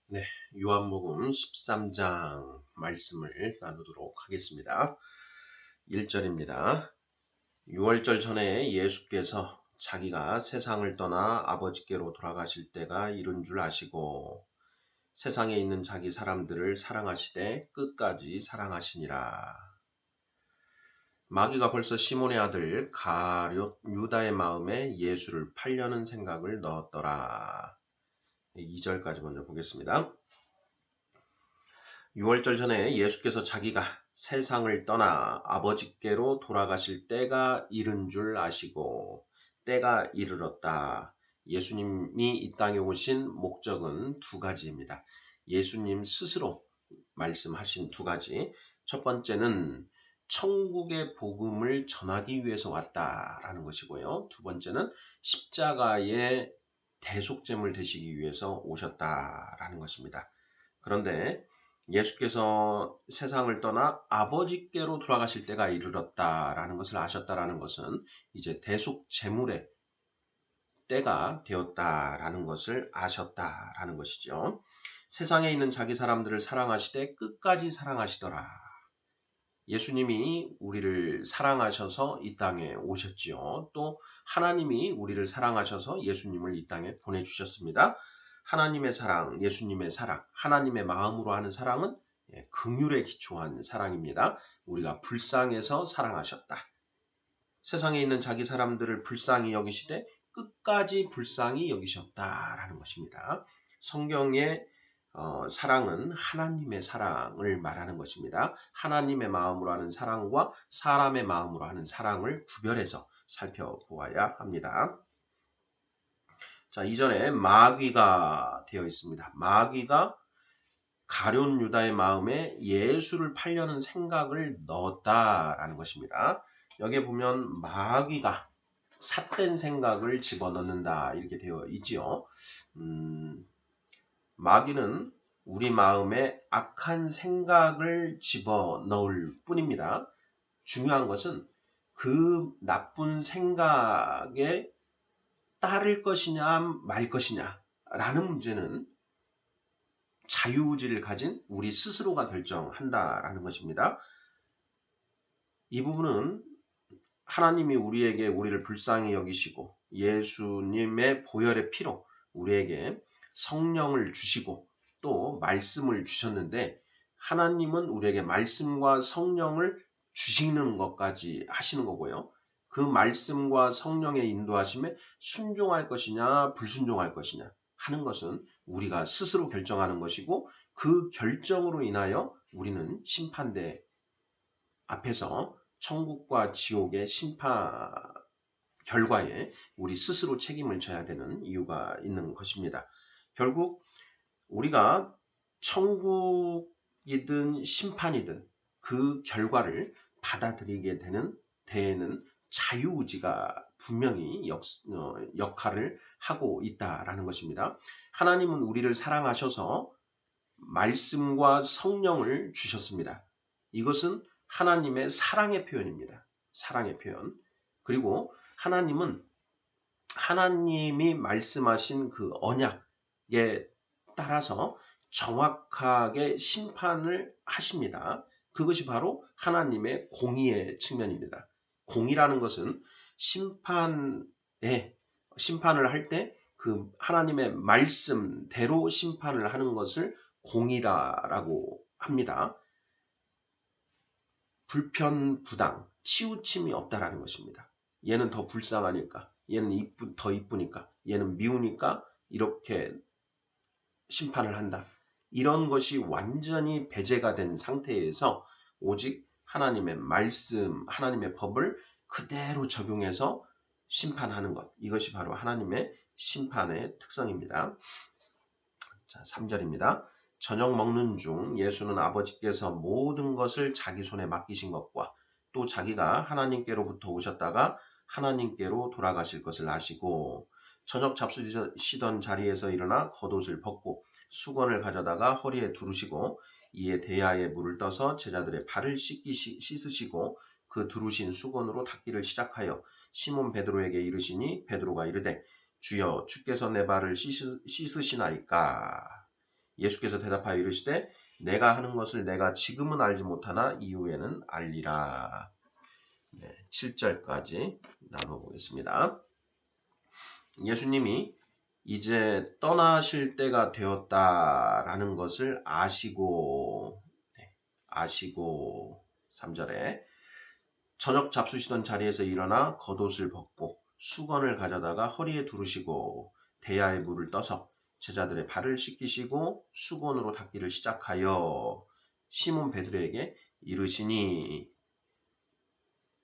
네, 요한복음 13장 말씀을 나누도록 하겠습니다. 1절입니다. 6월절 전에 예수께서 자기가 세상을 떠나 아버지께로 돌아가실 때가 이른 줄 아시고 세상에 있는 자기 사람들을 사랑하시되 끝까지 사랑하시니라. 마귀가 벌써 시몬의 아들 가룟 유다의 마음에 예수를 팔려는 생각을 넣었더라. 2절까지 먼저 보겠습니다. 6월절 전에 예수께서 자기가 세상을 떠나 아버지께로 돌아가실 때가 이른 줄 아시고 때가 이르렀다. 예수님이 이 땅에 오신 목적은 두 가지입니다. 예수님 스스로 말씀하신 두 가지. 첫 번째는 천국의 복음을 전하기 위해서 왔다라는 것이고요. 두 번째는 십자가의 대속제물 되시기 위해서 오셨다라는 것입니다. 그런데 예수께서 세상을 떠나 아버지께로 돌아가실 때가 이르렀다라는 것을 아셨다라는 것은 이제 대속 제물의 때가 되었다라는 것을 아셨다라는 것이죠. 세상에 있는 자기 사람들을 사랑하시되 끝까지 사랑하시더라. 예수님이 우리를 사랑하셔서 이 땅에 오셨지요. 또 하나님이 우리를 사랑하셔서 예수님을 이 땅에 보내주셨습니다. 하나님의 사랑, 예수님의 사랑, 하나님의 마음으로 하는 사랑은 긍휼에 기초한 사랑입니다. 우리가 불쌍해서 사랑하셨다. 세상에 있는 자기 사람들을 불쌍히 여기시되 끝까지 불쌍히 여기셨다라는 것입니다. 성경의 사랑은 하나님의 사랑을 말하는 것입니다. 하나님의 마음으로 하는 사랑과 사람의 마음으로 하는 사랑을 구별해서 살펴보아야 합니다. 자, 이전에 마귀가 되어 있습니다. 마귀가 가룟 유다의 마음에 예수를 팔려는 생각을 넣었다라는 것입니다. 여기에 보면 마귀가 삿된 생각을 집어넣는다 이렇게 되어 있지요. 마귀는 우리 마음에 악한 생각을 집어넣을 뿐입니다. 중요한 것은 그 나쁜 생각에 따를 것이냐 말 것이냐 라는 문제는 자유의지를 가진 우리 스스로가 결정한다라는 것입니다. 이 부분은 하나님이 우리를 불쌍히 여기시고 예수님의 보혈의 피로 우리에게 성령을 주시고 또 말씀을 주셨는데 하나님은 우리에게 말씀과 성령을 주시는 것까지 하시는 거고요. 그 말씀과 성령의 인도하심에 순종할 것이냐 불순종할 것이냐 하는 것은 우리가 스스로 결정하는 것이고 그 결정으로 인하여 우리는 심판대 앞에서 천국과 지옥의 심판 결과에 우리 스스로 책임을 져야 되는 이유가 있는 것입니다. 결국 우리가 천국이든 심판이든 그 결과를 받아들이게 되는 데에는 자유의지가 분명히 역할을 하고 있다라는 것입니다. 하나님은 우리를 사랑하셔서 말씀과 성령을 주셨습니다. 이것은 하나님의 사랑의 표현입니다. 사랑의 표현. 그리고 하나님은 하나님이 말씀하신 그 언약에 따라서 정확하게 심판을 하십니다. 그것이 바로 하나님의 공의의 측면입니다. 공의라는 것은 심판을 할 때 그 하나님의 말씀대로 심판을 하는 것을 공의라고 합니다. 불편부당, 치우침이 없다라는 것입니다. 얘는 더 불쌍하니까, 얘는 더 이쁘니까, 얘는 미우니까 이렇게 심판을 한다. 이런 것이 완전히 배제가 된 상태에서 오직 하나님의 말씀, 하나님의 법을 그대로 적용해서 심판하는 것. 이것이 바로 하나님의 심판의 특성입니다. 자, 3절입니다. 저녁 먹는 중 예수는 아버지께서 모든 것을 자기 손에 맡기신 것과 또 자기가 하나님께로부터 오셨다가 하나님께로 돌아가실 것을 아시고 저녁 잡수시던 자리에서 일어나 겉옷을 벗고 수건을 가져다가 허리에 두르시고 이에 대야에 물을 떠서 제자들의 발을 씻으시고 그 두르신 수건으로 닦기를 시작하여 시몬 베드로에게 이르시니 베드로가 이르되 주여 주께서 내 발을 씻으시나이까. 예수께서 대답하여 이르시되 내가 하는 것을 내가 지금은 알지 못하나 이후에는 알리라. 7절까지 나눠보겠습니다. 예수님이 이제 떠나실 때가 되었다라는 것을 아시고 3절에 저녁 잡수시던 자리에서 일어나 겉옷을 벗고 수건을 가져다가 허리에 두르시고 대야에 물을 떠서 제자들의 발을 씻기시고 수건으로 닦기를 시작하여 시몬 베드로에게 이르시니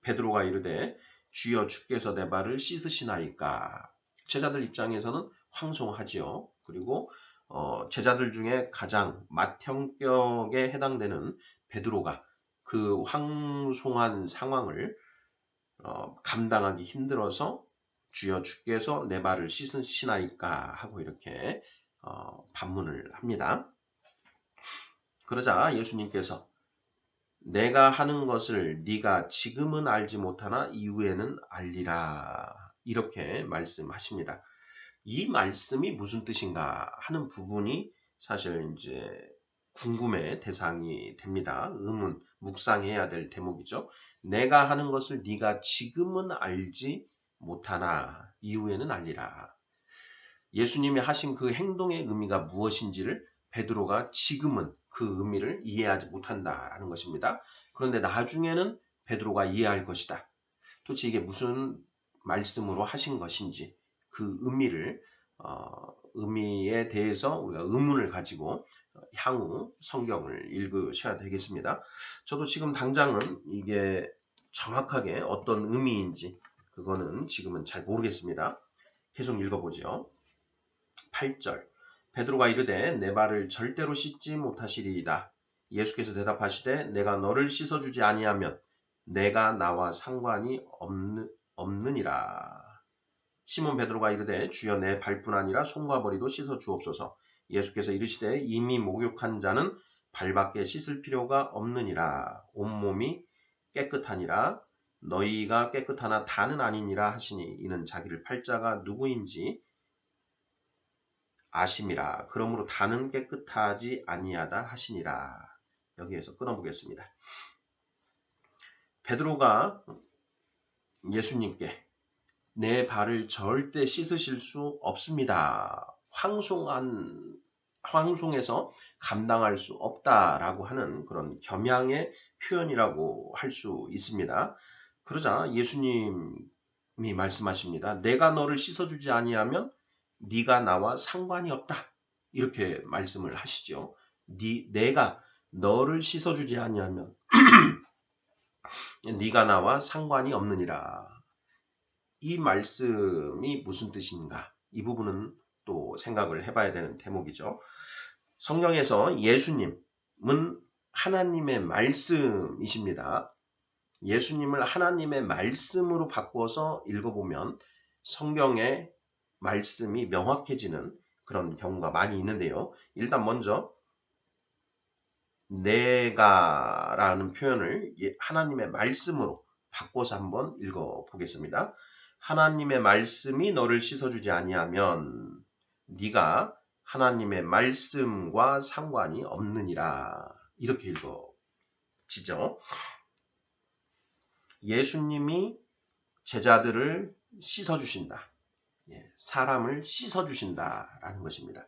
베드로가 이르되 주여 주께서 내 발을 씻으시나이까. 제자들 입장에서는 황송하지요. 그리고 제자들 중에 가장 맏형격에 해당되는 베드로가 그 황송한 상황을 감당하기 힘들어서 주여 주께서 내 발을 씻으시나이까 하고 이렇게 반문을 합니다. 그러자 예수님께서 내가 하는 것을 네가 지금은 알지 못하나 이후에는 알리라 이렇게 말씀하십니다. 이 말씀이 무슨 뜻인가 하는 부분이 사실 이제 궁금의 대상이 됩니다. 의문, 묵상해야 될 대목이죠. 내가 하는 것을 네가 지금은 알지 못하나 이후에는 알리라. 예수님이 하신 그 행동의 의미가 무엇인지를 베드로가 지금은 그 의미를 이해하지 못한다라는 것입니다. 그런데 나중에는 베드로가 이해할 것이다. 도대체 이게 무슨 말씀으로 하신 것인지 그 의미에 대해서 우리가 의문을 가지고 향후 성경을 읽으셔야 되겠습니다. 저도 지금 당장은 이게 정확하게 어떤 의미인지 그거는 지금은 잘 모르겠습니다. 계속 읽어보죠. 8절 베드로가 이르되 내 발을 절대로 씻지 못하시리이다. 예수께서 대답하시되 내가 너를 씻어주지 아니하면 내가 나와 상관이 없느니라. 시몬 베드로가 이르되 주여 내 발뿐 아니라 손과 머리도 씻어 주옵소서. 예수께서 이르시되 이미 목욕한 자는 발밖에 씻을 필요가 없느니라. 온몸이 깨끗하니라. 너희가 깨끗하나 다는 아니니라 하시니 이는 자기를 팔자가 누구인지 아심이라. 그러므로 다는 깨끗하지 아니하다 하시니라. 여기에서 끊어보겠습니다. 베드로가 예수님께 내 발을 절대 씻으실 수 없습니다. 황송해서 감당할 수 없다라고 하는 그런 겸양의 표현이라고 할 수 있습니다. 그러자 예수님이 말씀하십니다. 내가 너를 씻어주지 아니하면 네가 나와 상관이 없다. 이렇게 말씀을 하시죠. 내가 너를 씻어주지 아니하면 네가 나와 상관이 없느니라. 이 말씀이 무슨 뜻인가? 이 부분은 또 생각을 해봐야 되는 대목이죠. 성경에서 예수님은 하나님의 말씀이십니다. 예수님을 하나님의 말씀으로 바꿔서 읽어보면 성경의 말씀이 명확해지는 그런 경우가 많이 있는데요. 일단 먼저 내가라는 표현을 하나님의 말씀으로 바꿔서 한번 읽어보겠습니다. 하나님의 말씀이 너를 씻어주지 아니하면 네가 하나님의 말씀과 상관이 없느니라. 이렇게 읽어지죠. 예수님이 제자들을 씻어주신다. 사람을 씻어주신다라는 것입니다.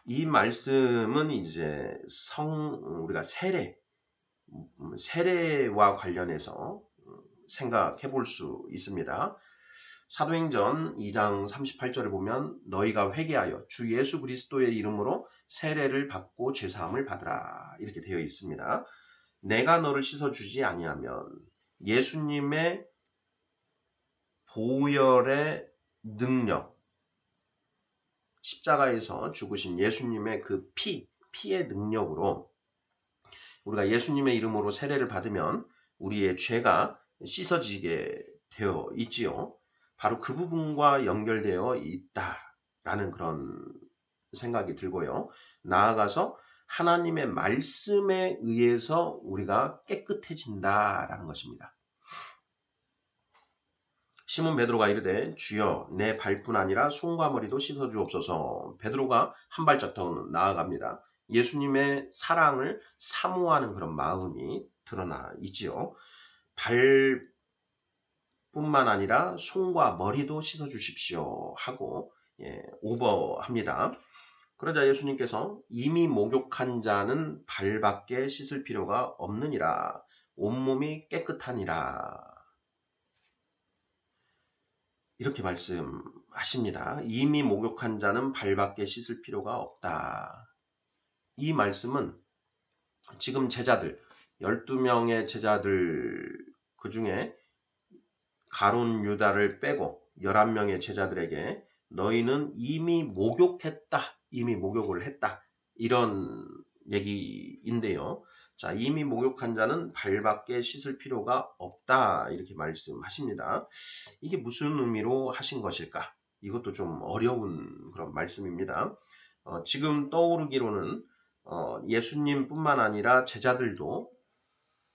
이 말씀은 이제 우리가 세례와 관련해서 생각해 볼 수 있습니다. 사도행전 2장 38절을 보면 너희가 회개하여 주 예수 그리스도의 이름으로 세례를 받고 죄사함을 받으라 이렇게 되어 있습니다. 내가 너를 씻어주지 아니하면 예수님의 보혈의 능력, 십자가에서 죽으신 예수님의 그 피의 능력으로 우리가 예수님의 이름으로 세례를 받으면 우리의 죄가 씻어지게 되어 있지요. 바로 그 부분과 연결되어 있다라는 그런 생각이 들고요. 나아가서 하나님의 말씀에 의해서 우리가 깨끗해진다라는 것입니다. 시몬 베드로가 이르되 주여 내 발뿐 아니라 손과 머리도 씻어 주옵소서. 베드로가 한 발짝 더 나아갑니다. 예수님의 사랑을 사모하는 그런 마음이 드러나 있지요. 발뿐만 아니라 손과 머리도 씻어 주십시오 하고 오버합니다. 그러자 예수님께서 이미 목욕한 자는 발밖에 씻을 필요가 없느니라. 온몸이 깨끗하니라. 이렇게 말씀하십니다. 이미 목욕한 자는 발밖에 씻을 필요가 없다. 이 말씀은 지금 제자들, 12명의 제자들 그 중에 가룟 유다를 빼고 11명의 제자들에게 너희는 이미 목욕했다. 이미 목욕을 했다. 이런 얘기인데요. 자, 이미 목욕한 자는 발밖에 씻을 필요가 없다. 이렇게 말씀하십니다. 이게 무슨 의미로 하신 것일까? 이것도 좀 어려운 그런 말씀입니다. 지금 떠오르기로는 예수님뿐만 아니라 제자들도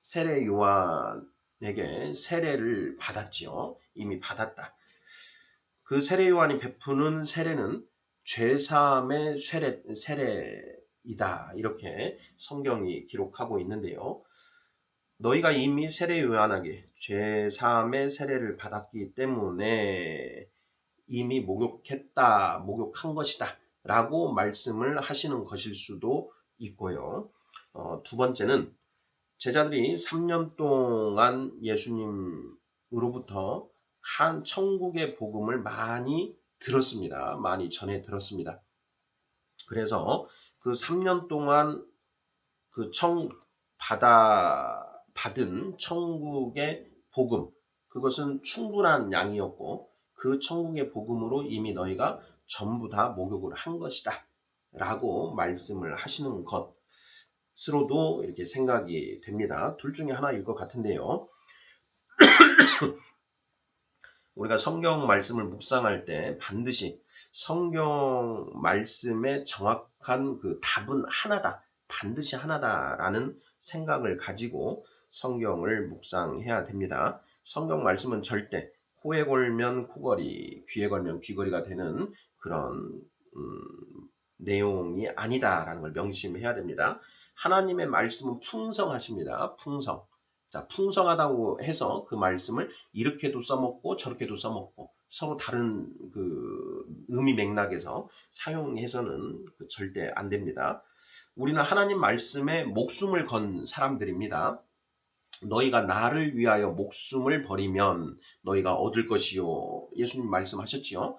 세례 요한에게 세례를 받았지요. 이미 받았다. 그 세례 요한이 베푸는 세례는 죄사함의 세례이다. 이렇게 성경이 기록하고 있는데요. 너희가 이미 세례 요한에게 죄사함의 세례를 받았기 때문에 이미 목욕했다, 목욕한 것이다 라고 말씀을 하시는 것일 수도 있고요. 두 번째는 제자들이 3년 동안 예수님으로부터 한 천국의 복음을 많이 들었습니다. 많이 전해 들었습니다. 그래서 그 3년 동안 그 받은 천국의 복음, 그것은 충분한 양이었고 그 천국의 복음으로 이미 너희가 전부 다 목욕을 한 것이다 라고 말씀을 하시는 것으로도 이렇게 생각이 됩니다. 둘 중에 하나일 것 같은데요. 우리가 성경 말씀을 묵상할 때 반드시 성경 말씀의 정확한 그 답은 하나다, 반드시 하나다라는 생각을 가지고 성경을 묵상해야 됩니다. 성경 말씀은 절대 코에 걸면 코걸이, 귀에 걸면 귀걸이가 되는 그런 내용이 아니다라는 걸 명심해야 됩니다. 하나님의 말씀은 풍성하십니다. 풍성. 자, 풍성하다고 해서 그 말씀을 이렇게도 써먹고 저렇게도 써먹고 서로 다른 그 의미 맥락에서 사용해서는 절대 안 됩니다. 우리는 하나님 말씀에 목숨을 건 사람들입니다. 너희가 나를 위하여 목숨을 버리면 너희가 얻을 것이요. 예수님 말씀하셨지요.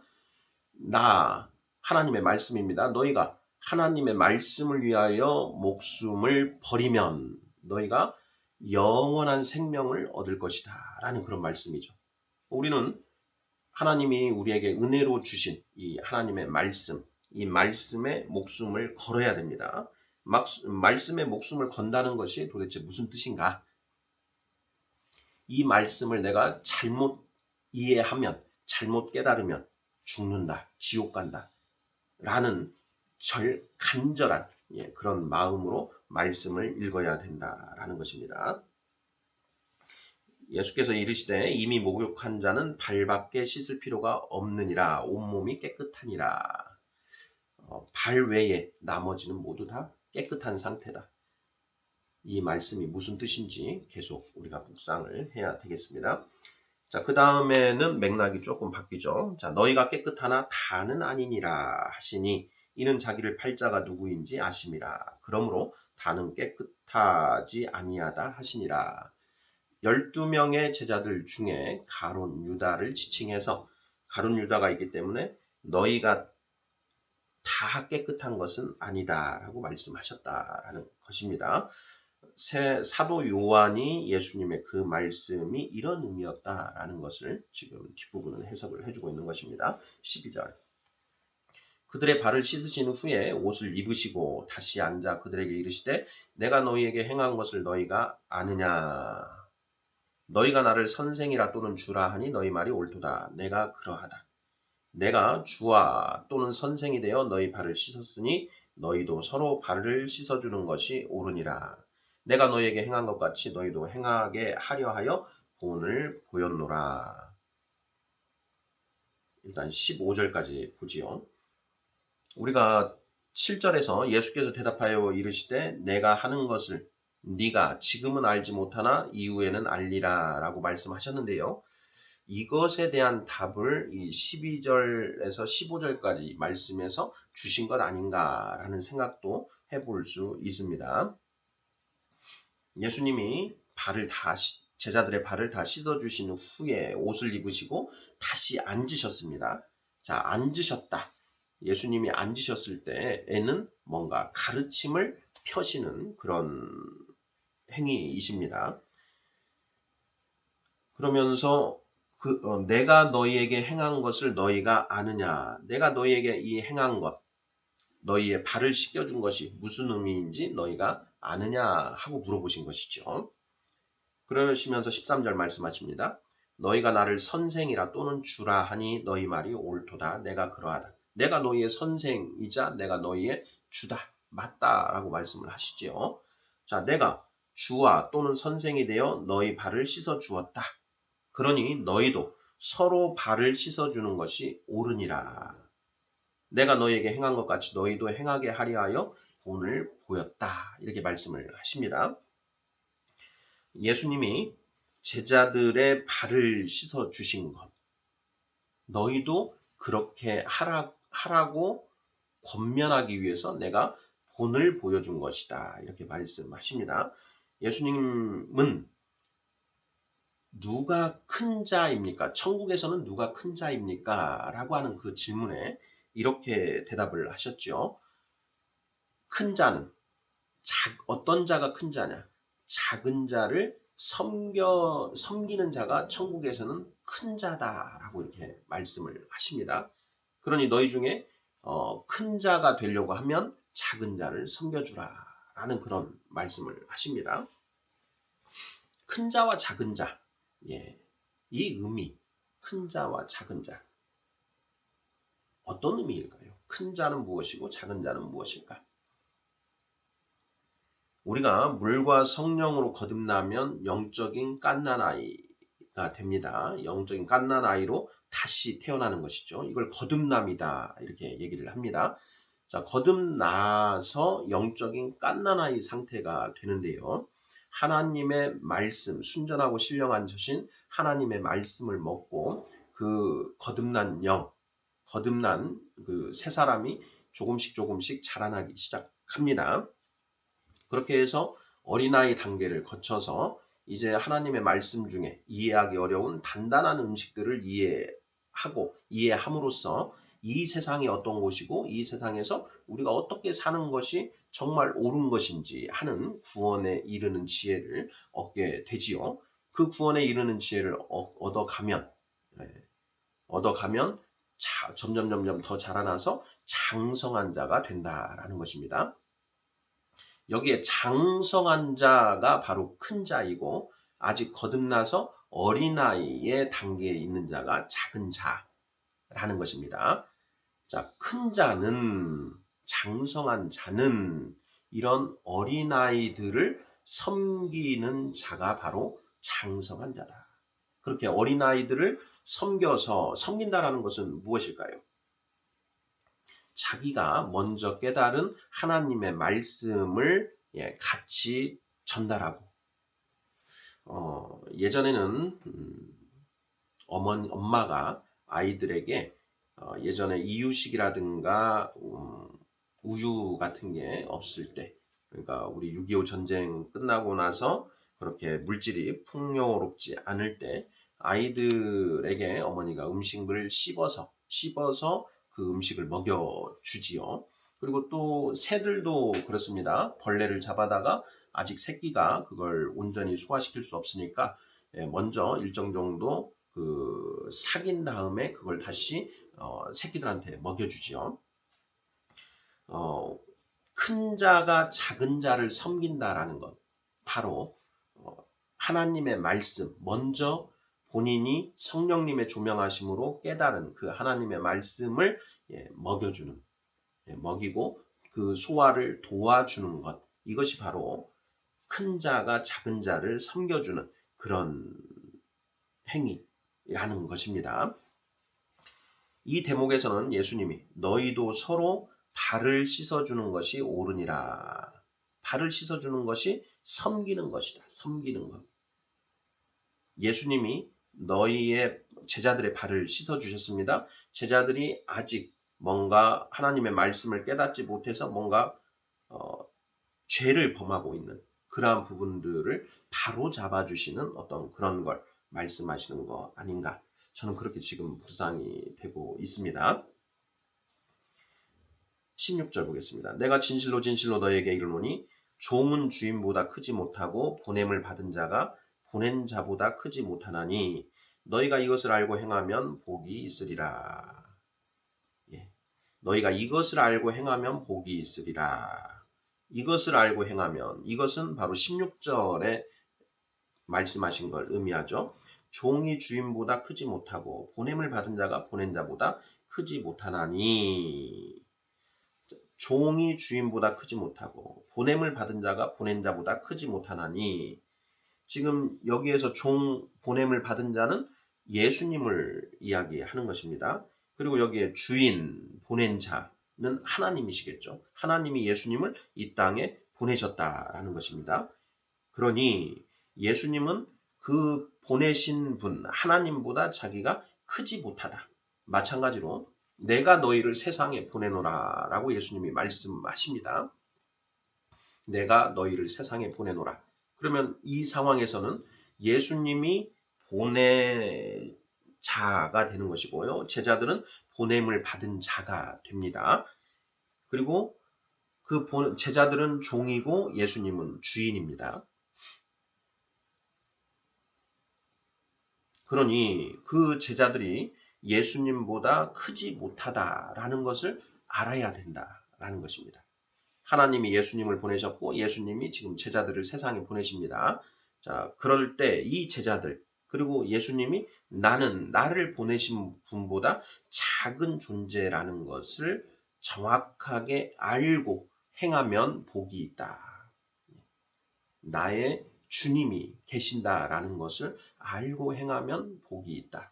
나 하나님의 말씀입니다. 너희가 하나님의 말씀을 위하여 목숨을 버리면 너희가 영원한 생명을 얻을 것이다 라는 그런 말씀이죠. 우리는 하나님이 우리에게 은혜로 주신 이 하나님의 말씀, 이 말씀에 목숨을 걸어야 됩니다. 말씀에 목숨을 건다는 것이 도대체 무슨 뜻인가? 이 말씀을 내가 잘못 이해하면, 잘못 깨달으면 죽는다, 지옥 간다 라는 간절한 그런 마음으로 말씀을 읽어야 된다라는 것입니다. 예수께서 이르시되 이미 목욕한 자는 발밖에 씻을 필요가 없느니라. 온몸이 깨끗하니라. 발 외에 나머지는 모두 다 깨끗한 상태다. 이 말씀이 무슨 뜻인지 계속 우리가 묵상을 해야 되겠습니다. 자, 그 다음에는 맥락이 조금 바뀌죠. 자, 너희가 깨끗하나 다는 아니니라 하시니 이는 자기를 팔자가 누구인지 아심이라. 그러므로 다는 깨끗하지 아니하다 하시니라. 12명의 제자들 중에 가룟 유다를 지칭해서 가룟 유다가 있기 때문에 너희가 다 깨끗한 것은 아니다라고 말씀하셨다라는 것입니다. 사도 요한이 예수님의 그 말씀이 이런 의미였다라는 것을 지금 뒷부분은 해석을 해주고 있는 것입니다. 12절. 그들의 발을 씻으신 후에 옷을 입으시고 다시 앉아 그들에게 이르시되 내가 너희에게 행한 것을 너희가 아느냐. 너희가 나를 선생이라 또는 주라 하니 너희 말이 옳도다. 내가 그러하다. 내가 주와 또는 선생이 되어 너희 발을 씻었으니 너희도 서로 발을 씻어주는 것이 옳으니라. 내가 너희에게 행한 것 같이 너희도 행하게 하려 하여 본을 보였노라. 일단 15절까지 보지요. 우리가 7절에서 예수께서 대답하여 이르시되 내가 하는 것을 네가 지금은 알지 못하나 이후에는 알리라 라고 말씀하셨는데요. 이것에 대한 답을 이 12절에서 15절까지 말씀에서 주신 것 아닌가라는 생각도 해볼 수 있습니다. 예수님이 제자들의 발을 다 씻어주신 후에 옷을 입으시고 다시 앉으셨습니다. 자, 앉으셨다. 예수님이 앉으셨을 때에는 뭔가 가르침을 펴시는 그런 행위이십니다. 그러면서 내가 너희에게 행한 것을 너희가 아느냐? 내가 너희에게 이 행한 것, 너희의 발을 씻겨준 것이 무슨 의미인지 너희가 아느냐? 하고 물어보신 것이죠. 그러시면서 13절 말씀하십니다. 너희가 나를 선생이라 또는 주라 하니 너희 말이 옳도다. 내가 그러하다. 내가 너희의 선생이자 내가 너희의 주다. 맞다라고 말씀을 하시지요. 자, 내가 주와 또는 선생이 되어 너희 발을 씻어 주었다. 그러니 너희도 서로 발을 씻어주는 것이 옳으니라. 내가 너희에게 행한 것 같이 너희도 행하게 하리하여 본을 보였다. 이렇게 말씀을 하십니다. 예수님이 제자들의 발을 씻어주신 것, 너희도 그렇게 하라고 권면하기 위해서 내가 본을 보여준 것이다. 이렇게 말씀하십니다. 예수님은 누가 큰 자입니까? 천국에서는 누가 큰 자입니까? 라고 하는 그 질문에 이렇게 대답을 하셨죠. 큰 자는 어떤 자가 큰 자냐? 작은 자를 섬기는 자가 천국에서는 큰 자다라고 이렇게 말씀을 하십니다. 그러니 너희 중에 큰 자가 되려고 하면 작은 자를 섬겨주라라는 그런 말씀을 하십니다. 큰 자와 작은 자, 예, 이 의미, 큰 자와 작은 자, 어떤 의미일까요? 큰 자는 무엇이고 작은 자는 무엇일까? 우리가 물과 성령으로 거듭나면 영적인 갓난아이가 됩니다. 영적인 갓난아이로 다시 태어나는 것이죠. 이걸 거듭남이다 이렇게 얘기를 합니다. 자, 거듭나서 영적인 갓난아이 상태가 되는데요. 하나님의 말씀, 순전하고 신령한 저신 하나님의 말씀을 먹고 그 거듭난 그 새 사람이 조금씩 자라나기 시작합니다. 그렇게 해서 어린아이 단계를 거쳐서 이제 하나님의 말씀 중에 이해하기 어려운 단단한 음식들을 이해함으로써 이 세상이 어떤 곳이고 이 세상에서 우리가 어떻게 사는 것이 정말 옳은 것인지 하는 구원에 이르는 지혜를 얻게 되지요. 그 구원에 이르는 지혜를 얻어가면 점점 더 자라나서 장성한 자가 된다라는 것입니다. 여기에 장성한 자가 바로 큰 자이고 아직 거듭나서 어린아이의 단계에 있는 자가 작은 자라는 것입니다. 자, 큰 자는 장성한 자는 이런 어린아이들을 섬기는 자가 바로 장성한 자다. 그렇게 어린아이들을 섬긴다라는 것은 무엇일까요? 자기가 먼저 깨달은 하나님의 말씀을 같이 전달하고 예전에는 엄마가 아이들에게 예전에 이유식이라든가 우유 같은 게 없을 때 그러니까 우리 6.25 전쟁 끝나고 나서 그렇게 물질이 풍요롭지 않을 때 아이들에게 어머니가 음식을 씹어서 그 음식을 먹여주지요. 그리고 또 새들도 그렇습니다. 벌레를 잡아다가 아직 새끼가 그걸 온전히 소화시킬 수 없으니까 먼저 일정 정도 삭인 다음에 그걸 다시 새끼들한테 먹여주지요. 큰 자가 작은 자를 섬긴다라는 것, 바로 하나님의 말씀, 먼저 본인이 성령님의 조명하심으로 깨달은 그 하나님의 말씀을 먹이고 그 소화를 도와주는 것, 이것이 바로 큰 자가 작은 자를 섬겨주는 그런 행위라는 것입니다. 이 대목에서는 예수님이 너희도 서로 발을 씻어주는 것이 옳으니라. 발을 씻어주는 것이 섬기는 것이다. 섬기는 것. 예수님이 너희의 제자들의 발을 씻어주셨습니다. 제자들이 아직 뭔가 하나님의 말씀을 깨닫지 못해서 뭔가 죄를 범하고 있는 그러한 부분들을 바로 잡아주시는 어떤 그런 걸 말씀하시는 거 아닌가. 저는 그렇게 지금 묵상이 되고 있습니다. 16절 보겠습니다. 내가 진실로 진실로 너에게 이르노니 종은 주인보다 크지 못하고 보냄을 받은 자가 보낸 자보다 크지 못하나니 너희가 이것을 알고 행하면 복이 있으리라. 예. 너희가 이것을 알고 행하면 복이 있으리라. 이것을 알고 행하면 이것은 바로 16절에 말씀하신 걸 의미하죠. 종이 주인보다 크지 못하고 보냄을 받은 자가 보낸 자보다 크지 못하나니 종이 주인보다 크지 못하고 보냄을 받은 자가 보낸 자보다 크지 못하나니 지금 여기에서 보냄을 받은 자는 예수님을 이야기하는 것입니다. 그리고 여기에 주인, 보낸 자는 하나님이시겠죠. 하나님이 예수님을 이 땅에 보내셨다라는 것입니다. 그러니 예수님은 그 보내신 분, 하나님보다 자기가 크지 못하다. 마찬가지로 내가 너희를 세상에 보내노라 라고 예수님이 말씀하십니다. 내가 너희를 세상에 보내노라. 그러면 이 상황에서는 예수님이 보내자가 되는 것이고요. 제자들은 보냄을 받은 자가 됩니다. 그리고 그 제자들은 종이고 예수님은 주인입니다. 그러니 그 제자들이 예수님보다 크지 못하다라는 것을 알아야 된다라는 것입니다. 하나님이 예수님을 보내셨고 예수님이 지금 제자들을 세상에 보내십니다. 자, 그럴 때 이 제자들 그리고 예수님이 나를 보내신 분보다 작은 존재라는 것을 정확하게 알고 행하면 복이 있다. 나의 주님이 계신다라는 것을 알고 행하면 복이 있다.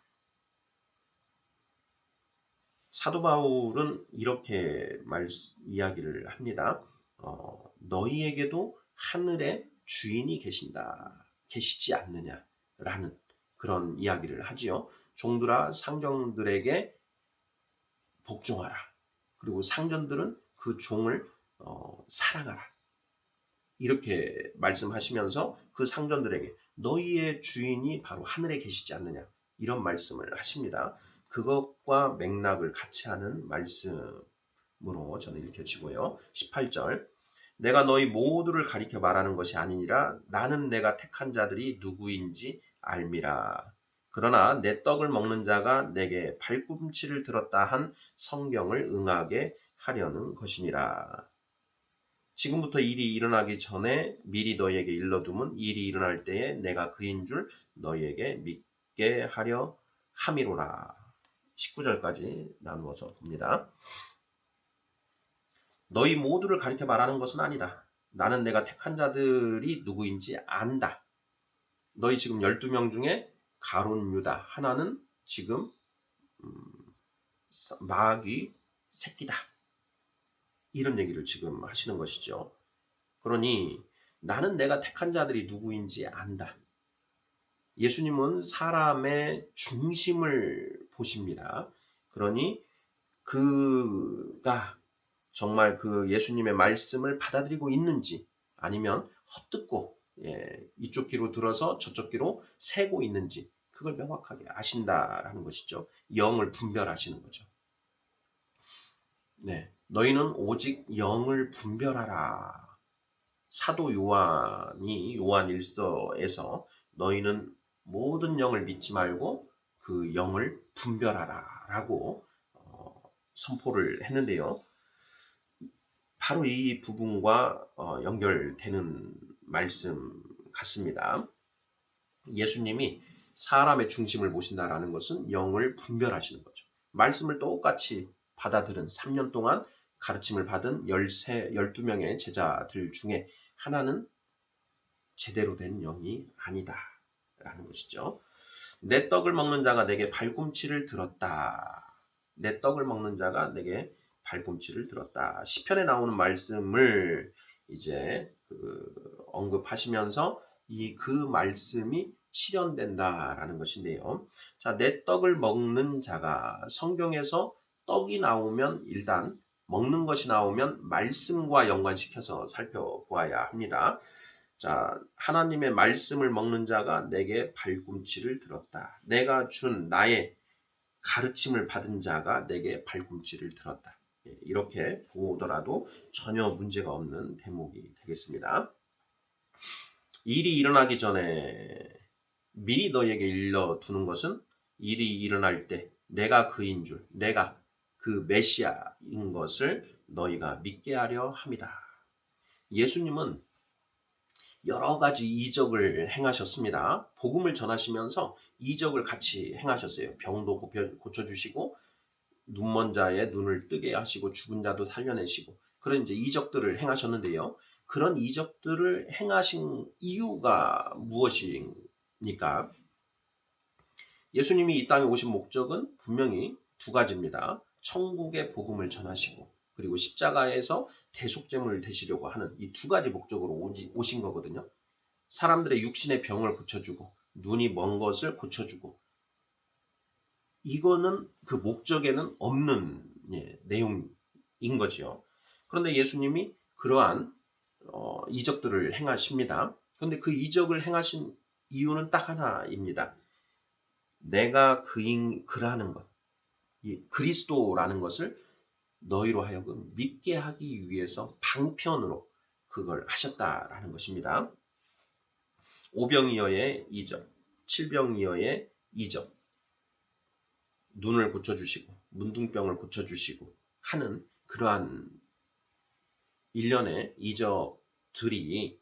사도 바울은 이렇게 이야기를 합니다. 너희에게도 하늘의 주인이 계시지 않느냐라는 그런 이야기를 하지요. 종들아 상정들에게 복종하라. 그리고 상전들은 그 종을 사랑하라. 이렇게 말씀하시면서 그 상전들에게 너희의 주인이 바로 하늘에 계시지 않느냐 이런 말씀을 하십니다. 그것과 맥락을 같이 하는 말씀으로 저는 읽혀지고요. 18절 내가 너희 모두를 가리켜 말하는 것이 아니니라 나는 내가 택한 자들이 누구인지 알미라. 그러나 내 떡을 먹는 자가 내게 발꿈치를 들었다 한 성경을 응하게 하려는 것이니라. 지금부터 일이 일어나기 전에 미리 너희에게 일러두면 일이 일어날 때에 내가 그인 줄 너희에게 믿게 하려 함이로라. 19절까지 나누어서 봅니다. 너희 모두를 가리켜 말하는 것은 아니다. 나는 내가 택한 자들이 누구인지 안다. 너희 지금 12명 중에 가룟 유다 하나는 지금 마귀 새끼다. 이런 얘기를 지금 하시는 것이죠. 그러니 나는 내가 택한 자들이 누구인지 안다. 예수님은 사람의 중심을 보십니다. 그러니 그가 정말 그 예수님의 말씀을 받아들이고 있는지 아니면 헛듣고 이쪽 귀로 들어서 저쪽 귀로 새고 있는지 그걸 명확하게 아신다라는 것이죠. 영을 분별하시는 거죠. 네, 너희는 오직 영을 분별하라. 사도 요한이 요한 1서에서 너희는 모든 영을 믿지 말고 그 영을 분별하라 라고 선포를 했는데요. 바로 이 부분과 연결되는 말씀 같습니다. 예수님이 사람의 중심을 보신다라는 것은 영을 분별하시는 거죠. 말씀을 똑같이 받아들은 3년 동안 가르침을 받은 12명의 제자들 중에 하나는 제대로 된 영이 아니다 라는 것이죠. 내 떡을 먹는 자가 내게 발꿈치를 들었다. 내 떡을 먹는 자가 내게 발꿈치를 들었다. 시편에 나오는 말씀을 이제 언급하시면서 그 말씀이 실현된다라는 것인데요. 자, 내 떡을 먹는 자가 성경에서 떡이 나오면 일단 먹는 것이 나오면 말씀과 연관시켜서 살펴보아야 합니다. 자, 하나님의 말씀을 먹는 자가 내게 발꿈치를 들었다. 내가 준 나의 가르침을 받은 자가 내게 발꿈치를 들었다. 이렇게 보더라도 전혀 문제가 없는 대목이 되겠습니다. 일이 일어나기 전에 미리 너에게 일러두는 것은 일이 일어날 때 내가 그인 줄, 내가 그 메시아인 것을 너희가 믿게 하려 함이다. 예수님은 여러 가지 이적을 행하셨습니다. 복음을 전하시면서 이적을 같이 행하셨어요. 병도 고쳐주시고 눈먼 자의 눈을 뜨게 하시고 죽은 자도 살려내시고 그런 이제 이적들을 행하셨는데요. 그런 이적들을 행하신 이유가 무엇입니까? 예수님이 이 땅에 오신 목적은 분명히 두 가지입니다. 천국의 복음을 전하시고 그리고 십자가에서 대속제물을 되시려고 하는 이 두 가지 목적으로 오신 거거든요. 사람들의 육신의 병을 고쳐주고 눈이 먼 것을 고쳐주고 이거는 그 목적에는 없는 내용인 거지요. 그런데 예수님이 그러한 이적들을 행하십니다. 그런데 그 이적을 행하신 이유는 딱 하나입니다. 내가 그라는 것, 이 그리스도라는 것을 너희로 하여금 믿게 하기 위해서 방편으로 그걸 하셨다라는 것입니다. 오병이어의 이적, 칠병이어의 이적, 눈을 고쳐주시고 문둥병을 고쳐주시고 하는 그러한 일련의 이적들이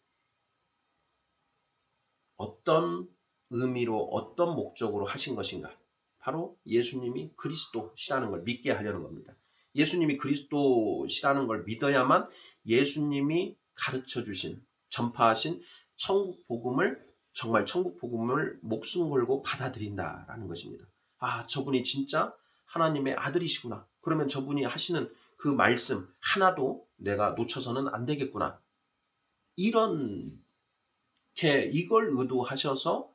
어떤 의미로 어떤 목적으로 하신 것인가? 바로 예수님이 그리스도시라는 걸 믿게 하려는 겁니다. 예수님이 그리스도시라는 걸 믿어야만 예수님이 가르쳐 주신, 전파하신 천국 복음을 정말 천국 복음을 목숨 걸고 받아들인다라는 것입니다. 아, 저분이 진짜 하나님의 아들이시구나. 그러면 저분이 하시는 그 말씀 하나도 내가 놓쳐서는 안 되겠구나. 이걸 의도하셔서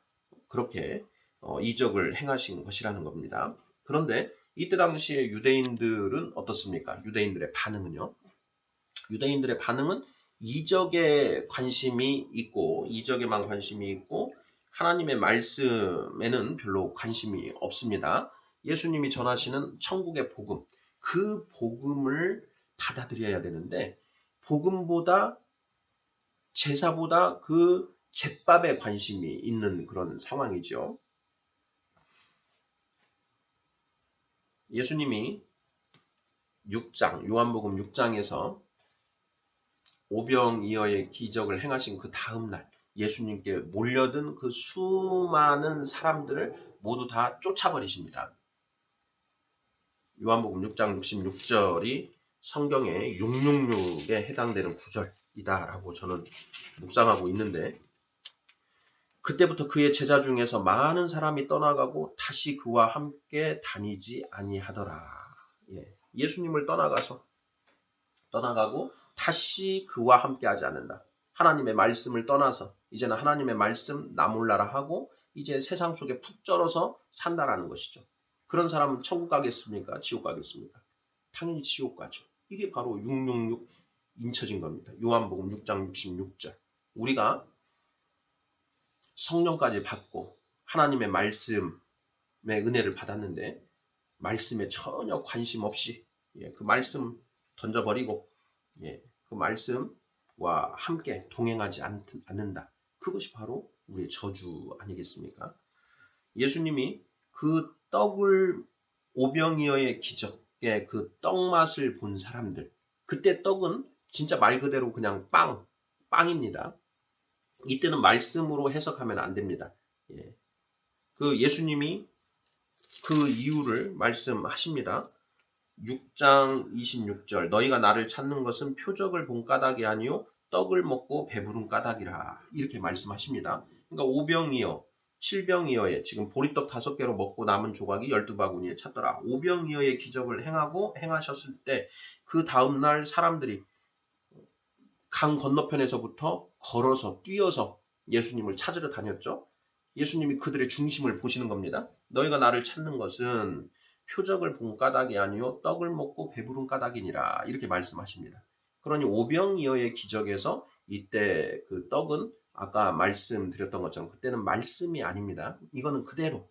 그렇게 이적을 행하신 것이라는 겁니다. 그런데 이때 당시에 유대인들은 어떻습니까? 유대인들의 반응은요. 유대인들의 반응은 이적에 관심이 있고 이적에만 관심이 있고 하나님의 말씀에는 별로 관심이 없습니다. 예수님이 전하시는 천국의 복음, 그 복음을 받아들여야 되는데 복음보다 제사보다 그 제밥에 관심이 있는 그런 상황이죠. 예수님이 6장, 요한복음 6장에서 오병이어의 기적을 행하신 그 다음날 예수님께 몰려든 그 수많은 사람들을 모두 다 쫓아버리십니다. 요한복음 6장 66절이 성경의 666에 해당되는 구절이다라고 저는 묵상하고 있는데 그때부터 그의 제자 중에서 많은 사람이 떠나가고 다시 그와 함께 다니지 아니하더라. 예수님을 떠나가고 다시 그와 함께 하지 않는다. 하나님의 말씀을 떠나서 이제는 하나님의 말씀 나 몰라라 하고 이제 세상 속에 푹 쩔어서 산다라는 것이죠. 그런 사람은 천국 가겠습니까? 지옥 가겠습니까? 당연히 지옥 가죠. 이게 바로 666 인쳐진 겁니다. 요한복음 6장 66절. 우리가 성령까지 받고 하나님의 말씀의 은혜를 받았는데 말씀에 전혀 관심 없이 그 말씀 던져버리고 그 말씀과 함께 동행하지 않는다. 그것이 바로 우리의 저주 아니겠습니까? 예수님이 그 떡을 오병이어의 기적의 그 떡맛을 본 사람들 그때 떡은 진짜 말 그대로 그냥 빵입니다. 이때는 말씀으로 해석하면 안 됩니다. 그 예수님이 그 이유를 말씀하십니다. 6장 26절 너희가 나를 찾는 것은 표적을 본 까닭이 아니요 떡을 먹고 배부른 까닭이라 이렇게 말씀하십니다. 그러니까 오병이어 7병이어의 지금 보리떡 5개로 먹고 남은 조각이 12바구니에 찼더라. 5병이어의 기적을 행하셨을 때 그 다음날 사람들이 강 건너편에서부터 걸어서 뛰어서 예수님을 찾으러 다녔죠. 예수님이 그들의 중심을 보시는 겁니다. 너희가 나를 찾는 것은 표적을 본 까닭이 아니요 떡을 먹고 배부른 까닭이니라 이렇게 말씀하십니다. 그러니 오병이어의 기적에서 이때 그 떡은 아까 말씀드렸던 것처럼 그때는 말씀이 아닙니다. 이거는 그대로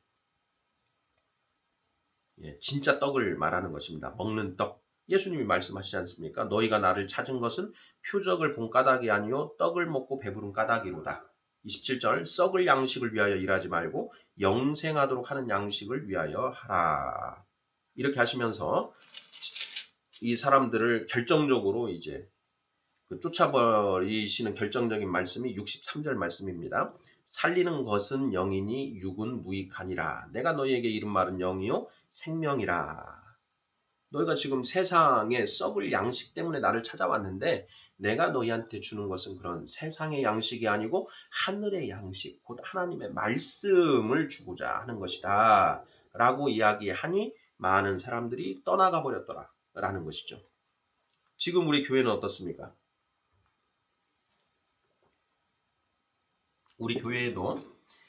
진짜 떡을 말하는 것입니다. 먹는 떡. 예수님이 말씀하시지 않습니까? 너희가 나를 찾은 것은 표적을 본 까닭이 아니요 떡을 먹고 배부른 까닭이로다. 27절 썩을 양식을 위하여 일하지 말고 영생하도록 하는 양식을 위하여 하라. 이렇게 하시면서 이 사람들을 결정적으로 이제 쫓아버리시는 결정적인 말씀이 63절 말씀입니다. 살리는 것은 영이니 육은 무익하니라. 내가 너희에게 이른 말은 영이요 생명이라. 너희가 지금 세상에 썩을 양식 때문에 나를 찾아왔는데 내가 너희한테 주는 것은 그런 세상의 양식이 아니고 하늘의 양식, 곧 하나님의 말씀을 주고자 하는 것이다. 라고 이야기하니 많은 사람들이 떠나가 버렸더라. 라는 것이죠. 지금 우리 교회는 어떻습니까? 우리 교회에도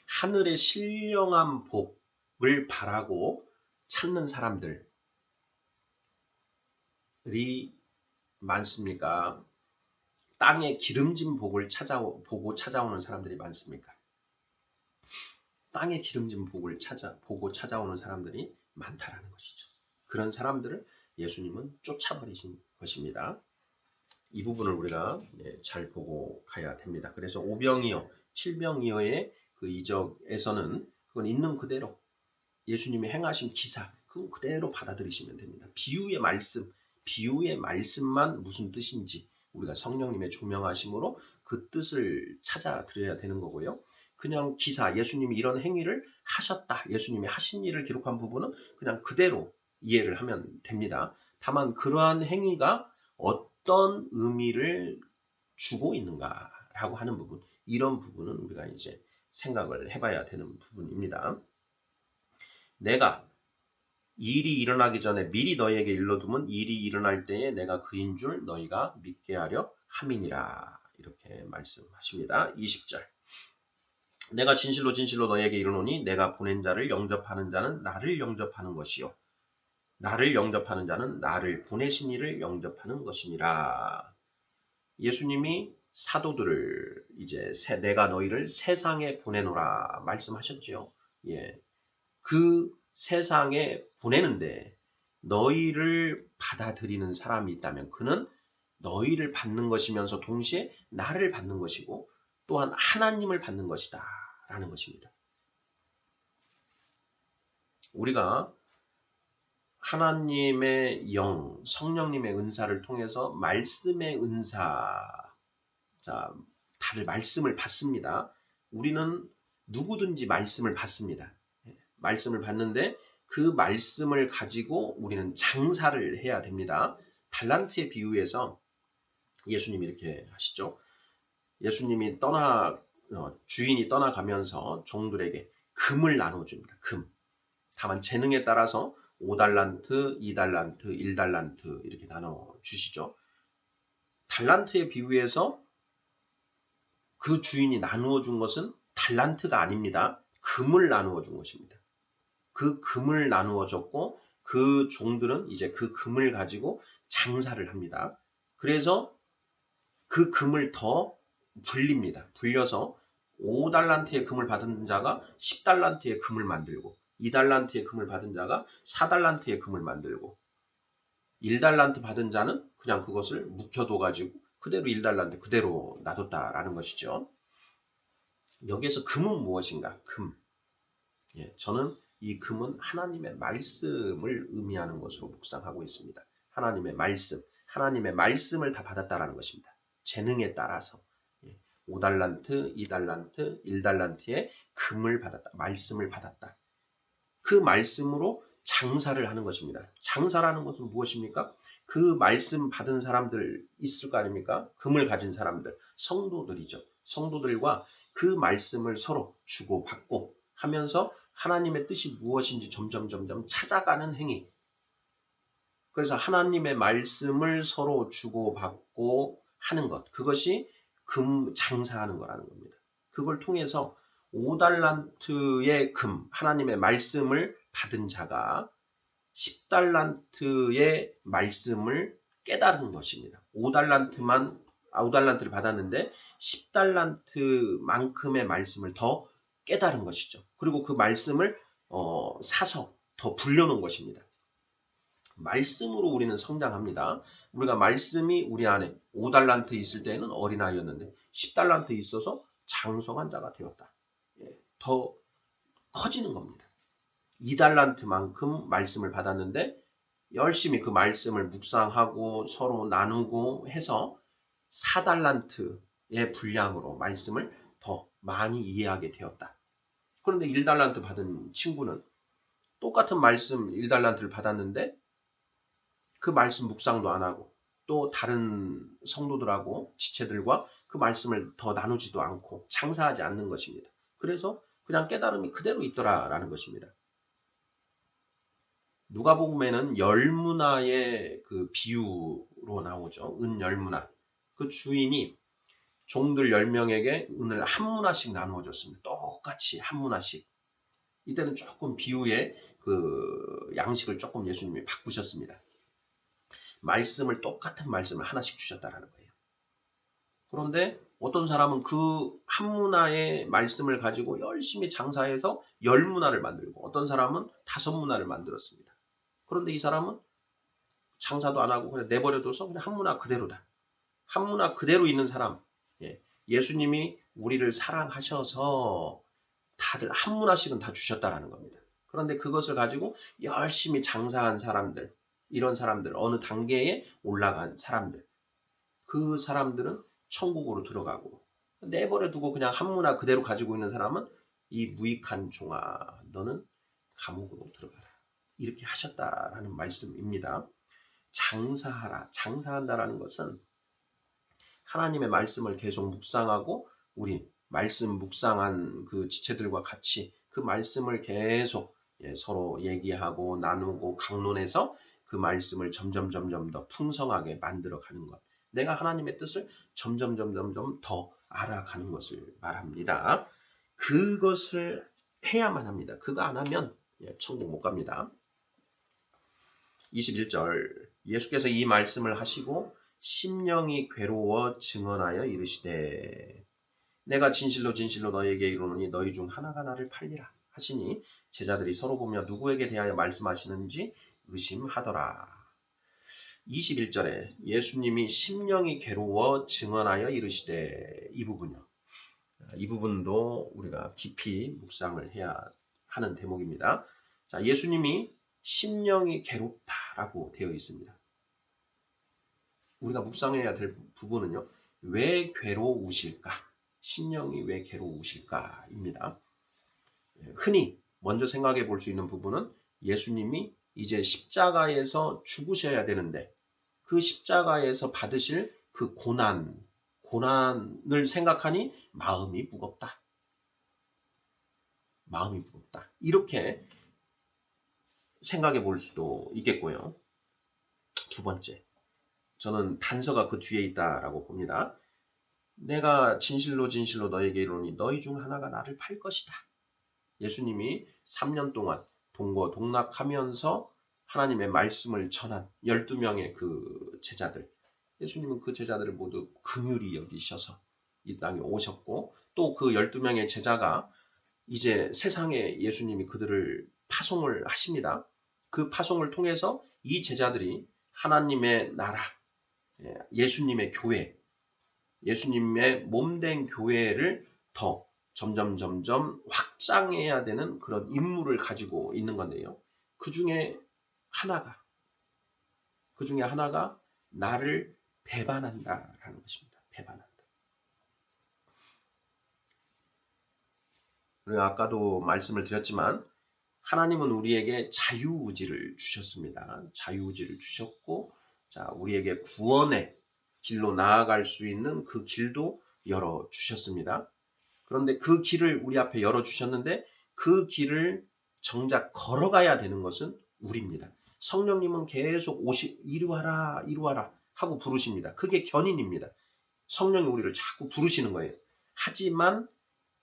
하늘의 신령한 복을 바라고 찾는 사람들이 많습니까? 땅의 기름진 복을 보고 찾아오는 사람들이 많습니까? 땅의 기름진 복을 보고 찾아오는 사람들이 많다라는 것이죠. 그런 사람들을 예수님은 쫓아버리신 것입니다. 이 부분을 우리가 잘 보고 가야 됩니다. 그래서 5병이어, 7병이어의 그 이적에서는 그건 있는 그대로 예수님이 행하신 기사, 그건 그대로 받아들이시면 됩니다. 비유의 말씀만 무슨 뜻인지 우리가 성령님의 조명하심으로 그 뜻을 찾아드려야 되는 거고요. 그냥 기사, 예수님이 이런 행위를 하셨다. 예수님이 하신 일을 기록한 부분은 그냥 그대로 이해를 하면 됩니다. 다만 그러한 행위가 어떤 의미를 주고 있는가라고 하는 부분, 이런 부분은 우리가 이제 생각을 해봐야 되는 부분입니다. 내가 일이 일어나기 전에 미리 너희에게 일러두면 일이 일어날 때에 내가 그인 줄 너희가 믿게 하려 함이니라. 이렇게 말씀하십니다. 20절. 내가 진실로 진실로 너희에게 이르노니 내가 보낸 자를 영접하는 자는 나를 영접하는 것이요 나를 영접하는 자는 나를 보내신 이를 영접하는 것이니라. 예수님이 사도들을 이제 내가 너희를 세상에 보내노라 말씀하셨죠. 예. 그 세상에 보내는데 너희를 받아들이는 사람이 있다면 그는 너희를 받는 것이면서 동시에 나를 받는 것이고 또한 하나님을 받는 것이다 라는 것입니다. 우리가 하나님의 영, 성령님의 은사를 통해서 말씀의 은사, 자, 다들 말씀을 받습니다. 우리는 누구든지 말씀을 받습니다. 말씀을 받는데 그 말씀을 가지고 우리는 장사를 해야 됩니다. 달란트의 비유에서 예수님이 이렇게 하시죠. 예수님이 주인이 떠나가면서 종들에게 금을 나눠줍니다. 금. 다만 재능에 따라서 5달란트, 2달란트, 1달란트 이렇게 나눠주시죠. 달란트의 비유에서 그 주인이 나누어 준 것은 달란트가 아닙니다. 금을 나누어 준 것입니다. 그 금을 나누어 줬고 그 종들은 이제 그 금을 가지고 장사를 합니다. 그래서 그 금을 더 불립니다. 불려서 5달란트의 금을 받은 자가 10달란트의 금을 만들고 2달란트의 금을 받은 자가 4달란트의 금을 만들고 1달란트 받은 자는 그냥 그것을 묵혀둬가지고 그대로 1달란트 그대로 놔뒀다라는 것이죠. 여기에서 금은 무엇인가? 금. 저는 이 금은 하나님의 말씀을 의미하는 것으로 묵상하고 있습니다. 하나님의 말씀을 다 받았다라는 것입니다. 재능에 따라서 5달란트, 2달란트, 1달란트의 금을 받았다. 말씀을 받았다. 그 말씀으로 장사를 하는 것입니다. 장사라는 것은 무엇입니까? 그 말씀 받은 사람들 있을 거 아닙니까? 금을 가진 사람들, 성도들이죠. 성도들과 그 말씀을 서로 주고받고 하면서 하나님의 뜻이 무엇인지 점점 찾아가는 행위. 그래서 하나님의 말씀을 서로 주고받고 하는 것. 그것이 장사하는 거라는 겁니다. 그걸 통해서 5달란트의 하나님의 말씀을 받은 자가 10달란트의 말씀을 깨달은 것입니다. 5달란트를 받았는데 10달란트만큼의 말씀을 더 깨달은 것이죠. 그리고 그 말씀을 사서 더 불려놓은 것입니다. 말씀으로 우리는 성장합니다. 우리가 말씀이 우리 안에 5달란트 있을 때는 어린아이였는데 10달란트 있어서 장성한 자가 되었다. 더 커지는 겁니다. 2달란트만큼 말씀을 받았는데 열심히 그 말씀을 묵상하고 서로 나누고 해서 4달란트의 분량으로 말씀을 더 많이 이해하게 되었다. 그런데 1달란트 받은 친구는 똑같은 말씀 1달란트를 받았는데 그 말씀 묵상도 안 하고 또 다른 성도들하고 지체들과 그 말씀을 더 나누지도 않고 장사하지 않는 것입니다. 그래서 그냥 깨달음이 그대로 있더라라는 것입니다. 누가복음에는 열문화의 그 비유로 나오죠. 은 열문화. 그 주인이 종들 10명에게 은을 한 문화씩 나누어 줬습니다. 똑같이 한 문화씩. 이때는 조금 비유의 그 양식을 조금 예수님이 바꾸셨습니다. 똑같은 말씀을 하나씩 주셨다라는 거예요. 그런데 어떤 사람은 그 한 문화의 말씀을 가지고 열심히 장사해서 10문화를 만들고 어떤 사람은 5문화를 만들었습니다. 그런데 이 사람은 장사도 안 하고 그냥 내버려둬서 그냥 한 문화 그대로다. 한 문화 그대로 있는 사람. 예수님이 우리를 사랑하셔서 다들 한 문화씩은 다 주셨다라는 겁니다. 그런데 그것을 가지고 열심히 장사한 사람들, 이런 사람들, 어느 단계에 올라간 사람들, 그 사람들은 천국으로 들어가고 내버려 두고 그냥 한 문화 그대로 가지고 있는 사람은 이 무익한 종아, 너는 감옥으로 들어가라. 이렇게 하셨다라는 말씀입니다. 장사하라. 장사한다라는 것은 하나님의 말씀을 계속 묵상하고 우리 말씀 묵상한 그 지체들과 같이 그 말씀을 계속 서로 얘기하고 나누고 강론해서 그 말씀을 점점 더 풍성하게 만들어가는 것. 내가 하나님의 뜻을 점점 더 알아가는 것을 말합니다. 그것을 해야만 합니다. 그거 안 하면 천국 못 갑니다. 21절 예수께서 이 말씀을 하시고 심령이 괴로워 증언하여 이르시되 내가 진실로 너희에게 이르노니 너희 중 하나가 나를 팔리라 하시니 제자들이 서로 보며 누구에게 대하여 말씀하시는지 의심하더라. 21절에 예수님이 심령이 괴로워 증언하여 이르시되 이 부분요. 이 부분도 우리가 깊이 묵상을 해야 하는 대목입니다. 자, 예수님이 심령이 괴롭다라고 되어 있습니다. 우리가 묵상해야 될 부분은요. 왜 괴로우실까? 심령이 왜 괴로우실까입니다. 흔히 먼저 생각해 볼 수 있는 부분은 예수님이 이제 십자가에서 죽으셔야 되는데 그 십자가에서 받으실 그 고난을 생각하니 마음이 무겁다. 이렇게 생각해 볼 수도 있겠고요. 두 번째, 저는 단서가 그 뒤에 있다라고 봅니다. 내가 진실로 너에게 이르노니 너희 중 하나가 나를 팔 것이다. 예수님이 3년 동안 동거동락하면서 하나님의 말씀을 전한 12명의 그 제자들. 예수님은 그 제자들을 모두 긍휼히 여기셔서 이 땅에 오셨고 또 그 12명의 제자가 이제 세상에 예수님이 그들을 파송을 하십니다. 그 파송을 통해서 이 제자들이 하나님의 나라, 예수님의 교회, 예수님의 몸된 교회를 더 점점 확장해야 되는 그런 임무를 가지고 있는 건데요. 그 중에 하나가 나를 배반한다라는 것입니다. 배반한다. 우리가 아까도 말씀을 드렸지만 하나님은 우리에게 자유의지를 주셨습니다. 자유의지를 주셨고 자, 우리에게 구원의 길로 나아갈 수 있는 그 길도 열어주셨습니다. 그런데 그 길을 우리 앞에 열어주셨는데 그 길을 정작 걸어가야 되는 것은 우리입니다. 성령님은 계속 이리 와라, 이리 와라 하고 부르십니다. 그게 견인입니다. 성령이 우리를 자꾸 부르시는 거예요. 하지만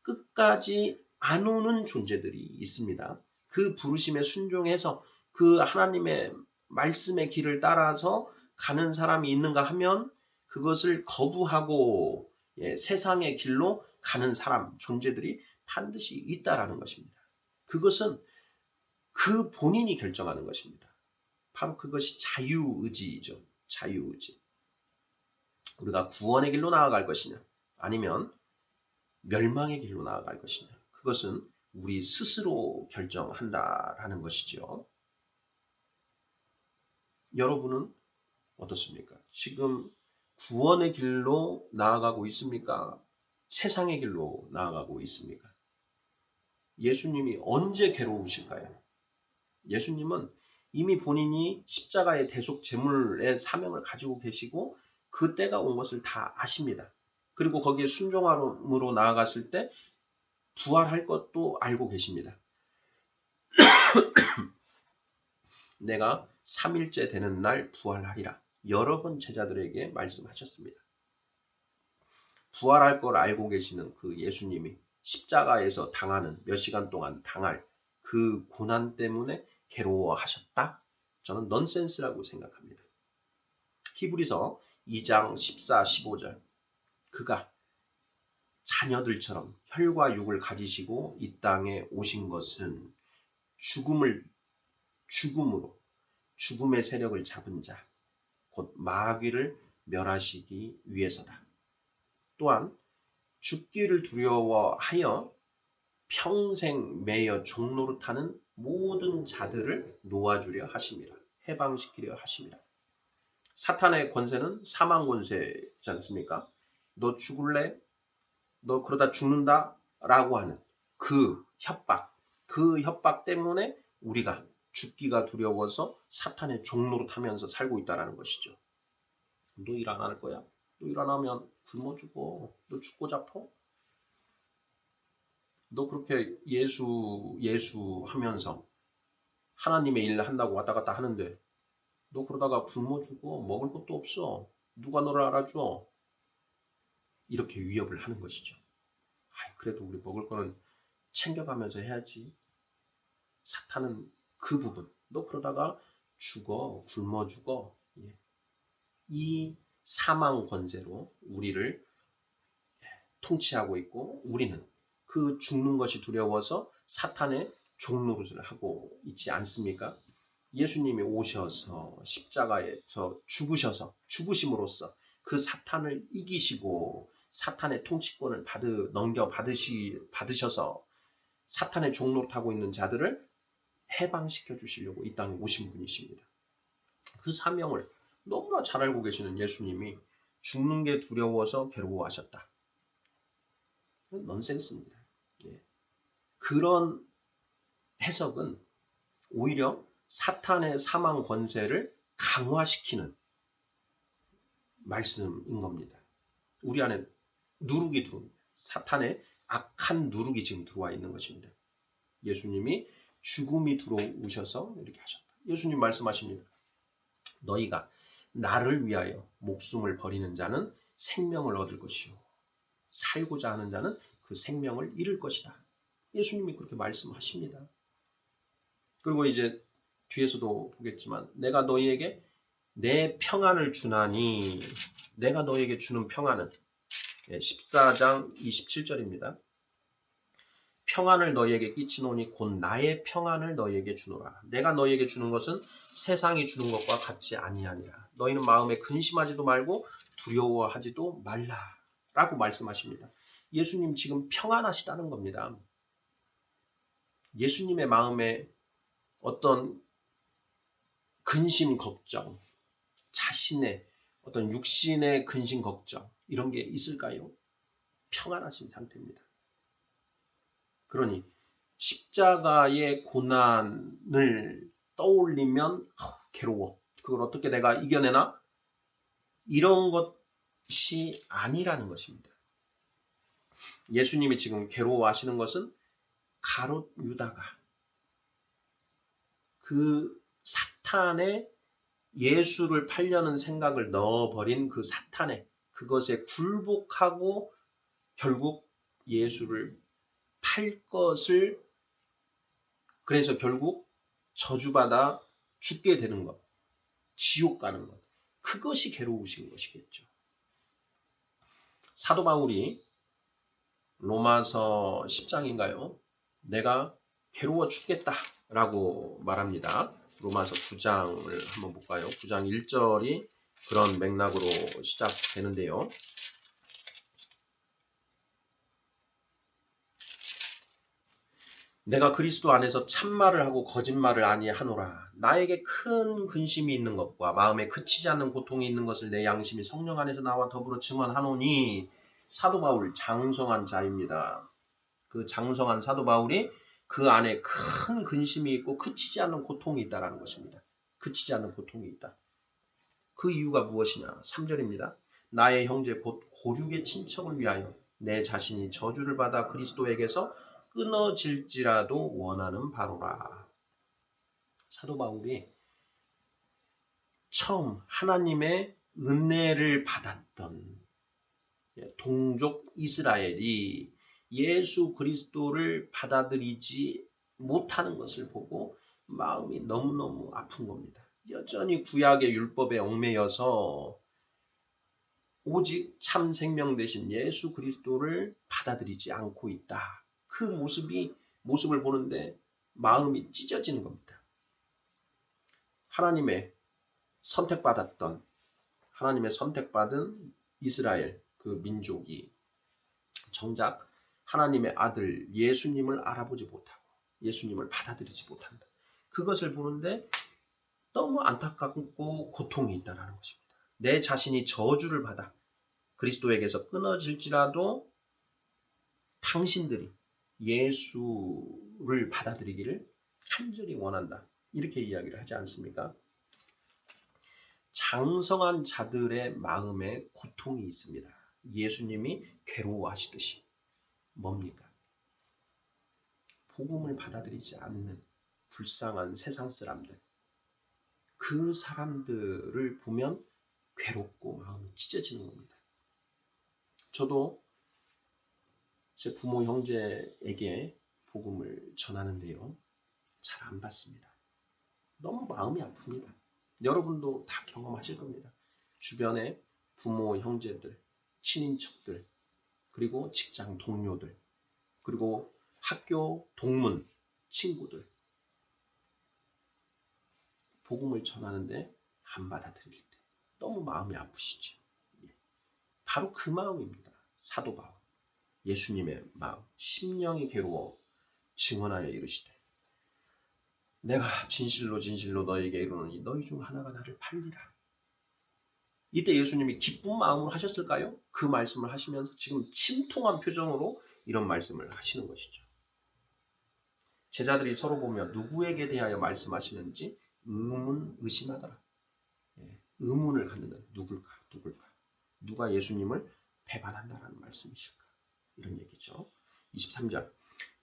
끝까지 안 오는 존재들이 있습니다. 그 부르심에 순종해서 그 하나님의 말씀의 길을 따라서 가는 사람이 있는가 하면 그것을 거부하고 세상의 길로 가는 사람, 존재들이 반드시 있다라는 것입니다. 그것은 그 본인이 결정하는 것입니다. 바로 그것이 자유의지이죠. 자유의지. 우리가 구원의 길로 나아갈 것이냐 아니면 멸망의 길로 나아갈 것이냐. 그것은 우리 스스로 결정한다라는 것이죠. 여러분은 어떻습니까? 지금 구원의 길로 나아가고 있습니까? 세상의 길로 나아가고 있습니까? 예수님이 언제 괴로우실까요? 예수님은 이미 본인이 십자가의 대속 제물의 사명을 가지고 계시고 그 때가 온 것을 다 아십니다. 그리고 거기에 순종함으로 나아갔을 때 부활할 것도 알고 계십니다. 내가 3일째 되는 날 부활하리라. 여러 번 제자들에게 말씀하셨습니다. 부활할 걸 알고 계시는 그 예수님이 십자가에서 당하는 몇 시간 동안 당할 그 고난 때문에 괴로워하셨다? 저는 넌센스라고 생각합니다. 히브리서 2장 14, 15절 그가 자녀들처럼 혈과 육을 가지시고 이 땅에 오신 것은 죽음으로 죽음의 세력을 잡은 자, 곧 마귀를 멸하시기 위해서다. 또한 죽기를 두려워하여 평생 매여 종노릇하는 모든 자들을 놓아주려 하심이라. 해방시키려 하심이라. 사탄의 권세는 사망 권세지 않습니까? 너 죽을래? 너 그러다 죽는다? 라고 하는 그 협박 때문에 우리가 죽기가 두려워서 사탄의 종노릇하면서 살고 있다는 것이죠. 너 일 안 할 거야? 너 일 안 하면 굶어 죽어. 너 죽고 잡어? 너 그렇게 예수 하면서 하나님의 일을 한다고 왔다 갔다 하는데 너 그러다가 굶어 죽어. 먹을 것도 없어. 누가 너를 알아줘? 이렇게 위협을 하는 것이죠. 그래도 우리 먹을 거는 챙겨가면서 해야지. 사탄은 그 부분. 너 그러다가 죽어. 굶어 죽어. 이 사망 권세로 우리를 통치하고 있고 우리는 그 죽는 것이 두려워서 사탄의 종노릇을 하고 있지 않습니까? 예수님이 오셔서 십자가에서 죽으심으로써 그 사탄을 이기시고 사탄의 통치권을 받으셔서 사탄의 종노릇하고 있는 자들을 해방시켜 주시려고 이 땅에 오신 분이십니다. 그 사명을 너무나 잘 알고 계시는 예수님이 죽는 게 두려워서 괴로워하셨다. 넌센스입니다. 그런 해석은 오히려 사탄의 사망 권세를 강화시키는 말씀인 겁니다. 우리 안에 누룩이 들어옵니다. 사탄의 악한 누룩이 지금 들어와 있는 것입니다. 예수님이 죽음이 들어오셔서 이렇게 하셨다. 예수님 말씀하십니다. 너희가 나를 위하여 목숨을 버리는 자는 생명을 얻을 것이요. 살고자 하는 자는 그 생명을 잃을 것이다. 예수님이 그렇게 말씀하십니다. 그리고 이제 뒤에서도 보겠지만 내가 너희에게 내 평안을 주나니 내가 너희에게 주는 평안은 14장 27절입니다. 평안을 너희에게 끼치노니 곧 나의 평안을 너희에게 주노라. 내가 너희에게 주는 것은 세상이 주는 것과 같지 아니하니라. 너희는 마음에 근심하지도 말고 두려워하지도 말라. 라고 말씀하십니다. 예수님 지금 평안하시다는 겁니다. 예수님의 마음에 어떤 근심, 걱정, 자신의 어떤 육신의 근심, 걱정 이런 게 있을까요? 평안하신 상태입니다. 그러니 십자가의 고난을 떠올리면 괴로워. 그걸 어떻게 내가 이겨내나? 이런 것이 아니라는 것입니다. 예수님이 지금 괴로워하시는 것은 가롯 유다가 그 사탄의 예수를 팔려는 생각을 넣어버린 그 사탄의 그것에 굴복하고 결국 예수를 팔 것을, 그래서 결국 저주받아 죽게 되는 것, 지옥 가는 것, 그것이 괴로우신 것이겠죠. 사도 바울이 로마서 10장인가요? 내가 괴로워 죽겠다라고 말합니다. 로마서 9장을 한번 볼까요? 9장 1절이 그런 맥락으로 시작되는데요. 내가 그리스도 안에서 참말을 하고 거짓말을 아니하노라. 나에게 큰 근심이 있는 것과 마음에 그치지 않는 고통이 있는 것을 내 양심이 성령 안에서 나와 더불어 증언하노니. 사도 바울 장성한 자입니다. 그 장성한 사도 바울이 그 안에 큰 근심이 있고 그치지 않는 고통이 있다는 것입니다. 그치지 않는 고통이 있다. 그 이유가 무엇이냐? 3절입니다. 나의 형제 곧 고륙의 친척을 위하여 내 자신이 저주를 받아 그리스도에게서 끊어질지라도 원하는 바로라. 사도 바울이 처음 하나님의 은혜를 받았던 동족 이스라엘이 예수 그리스도를 받아들이지 못하는 것을 보고 마음이 너무너무 아픈 겁니다. 여전히 구약의 율법에 얽매여서 오직 참 생명 되신 예수 그리스도를 받아들이지 않고 있다. 그 모습을 보는데 마음이 찢어지는 겁니다. 하나님의 선택받은 이스라엘 그 민족이 정작 하나님의 아들 예수님을 알아보지 못하고 예수님을 받아들이지 못한다. 그것을 보는데 너무 안타깝고 고통이 있다는 것입니다. 내 자신이 저주를 받아 그리스도에게서 끊어질지라도 당신들이 예수를 받아들이기를 간절히 원한다. 이렇게 이야기를 하지 않습니까? 장성한 자들의 마음에 고통이 있습니다. 예수님이 괴로워하시듯이. 뭡니까? 복음을 받아들이지 않는 불쌍한 세상 사람들. 그 사람들을 보면 괴롭고 마음이 찢어지는 겁니다. 저도 제 부모 형제에게 복음을 전하는데요. 잘 안 받습니다. 너무 마음이 아픕니다. 여러분도 다 경험하실 겁니다. 주변에 부모 형제들, 친인척들, 그리고 직장 동료들, 그리고 학교 동문, 친구들. 복음을 전하는데 안 받아들일 때 너무 마음이 아프시죠. 바로 그 마음입니다. 사도 바울. 예수님의 마음, 심령이 괴로워 증언하여 이르시되 내가 진실로 너희에게 이르노니 너희 중 하나가 나를 팔리라. 이때 예수님이 기쁜 마음으로 하셨을까요? 그 말씀을 하시면서 지금 침통한 표정으로 이런 말씀을 하시는 것이죠. 제자들이 서로 보며 누구에게 대하여 말씀하시는지 의심하더라. 의문을 갖는다. 누굴까? 누가 예수님을 배반한다라는 말씀이실까? 이런 얘기죠. 23절.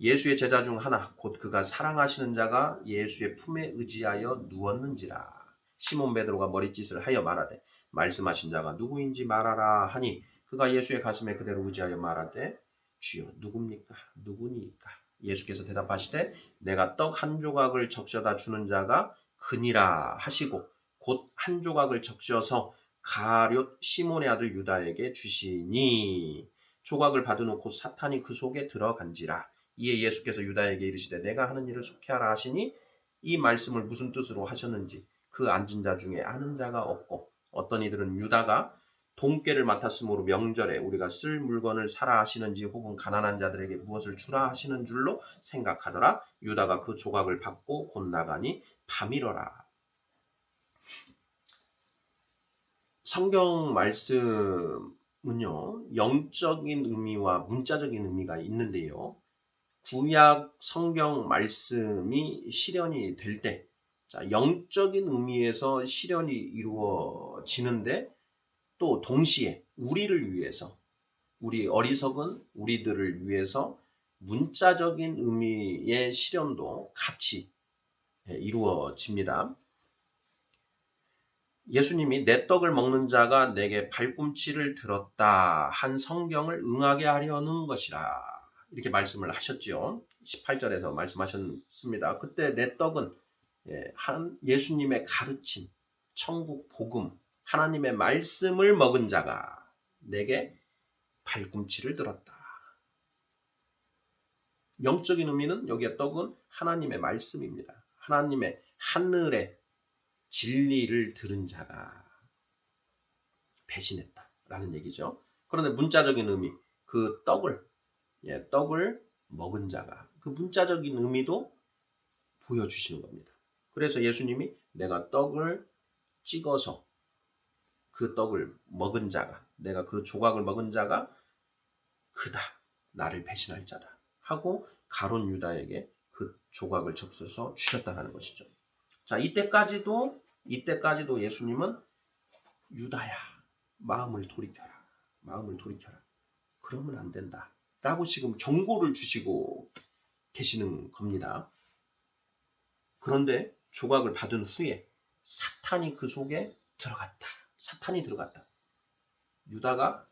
예수의 제자 중 하나 곧 그가 사랑하시는 자가 예수의 품에 의지하여 누웠는지라. 시몬 베드로가 머리짓을 하여 말하되 말씀하신 자가 누구인지 말하라 하니 그가 예수의 가슴에 그대로 의지하여 말하되 주여 누굽니까? 누구니까? 예수께서 대답하시되 내가 떡 한 조각을 적셔다 주는 자가 그니라 하시고 곧 한 조각을 적셔서 가룟 시몬의 아들 유다에게 주시니 조각을 받은 후 곧 사탄이 그 속에 들어간지라. 이에 예수께서 유다에게 이르시되 내가 하는 일을 속히 하라 하시니 이 말씀을 무슨 뜻으로 하셨는지 그 앉은 자 중에 아는 자가 없고 어떤 이들은 유다가 돈꾀를 맡았으므로 명절에 우리가 쓸 물건을 사라 하시는지 혹은 가난한 자들에게 무엇을 주라 하시는 줄로 생각하더라. 유다가 그 조각을 받고 곧 나가니 밤이러라. 성경 말씀은요, 영적인 의미와 문자적인 의미가 있는데요. 구약 성경 말씀이 실현이 될 때, 영적인 의미에서 실현이 이루어지는데 또 동시에 우리를 위해서, 우리 어리석은 우리들을 위해서 문자적인 의미의 실현도 같이 이루어집니다. 예수님이 내 떡을 먹는 자가 내게 발꿈치를 들었다 한 성경을 응하게 하려는 것이라 이렇게 말씀을 하셨죠. 18절에서 말씀하셨습니다. 그때 내 떡은 예수님의 가르침, 천국 복음, 하나님의 말씀을 먹은 자가 내게 발꿈치를 들었다. 영적인 의미는 여기에 떡은 하나님의 말씀입니다. 하나님의 하늘의 진리를 들은 자가 배신했다라는 얘기죠. 그런데 문자적인 의미, 그 떡을 먹은 자가 그 문자적인 의미도 보여주시는 겁니다. 그래서 예수님이 내가 떡을 찍어서 그 떡을 먹은 자가, 내가 그 조각을 먹은 자가 그다, 나를 배신할 자다 하고 가룟 유다에게 그 조각을 접수해서 주셨다는 것이죠. 자, 이때까지도 예수님은 유다야, 마음을 돌이켜라. 그러면 안 된다. 라고 지금 경고를 주시고 계시는 겁니다. 그런데 조각을 받은 후에 사탄이 그 속에 들어갔다. 유다가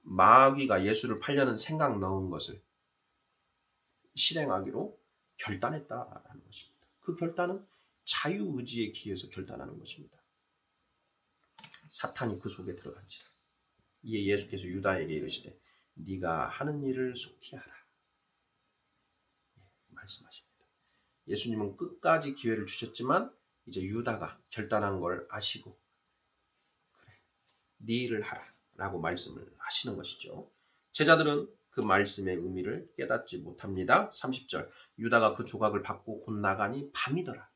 마귀가 예수를 팔려는 생각 넣은 것을 실행하기로 결단했다라는 것입니다. 그 결단은 자유의지에 기해서 결단하는 것입니다. 사탄이 그 속에 들어간지라. 이에 예수께서 유다에게 이르시되 네가 하는 일을 속히 하라. 말씀하십니다. 예수님은 끝까지 기회를 주셨지만 이제 유다가 결단한 걸 아시고 그래, 네 일을 하라 라고 말씀을 하시는 것이죠. 제자들은 그 말씀의 의미를 깨닫지 못합니다. 30절 유다가 그 조각을 받고 곧 나가니 밤이더라.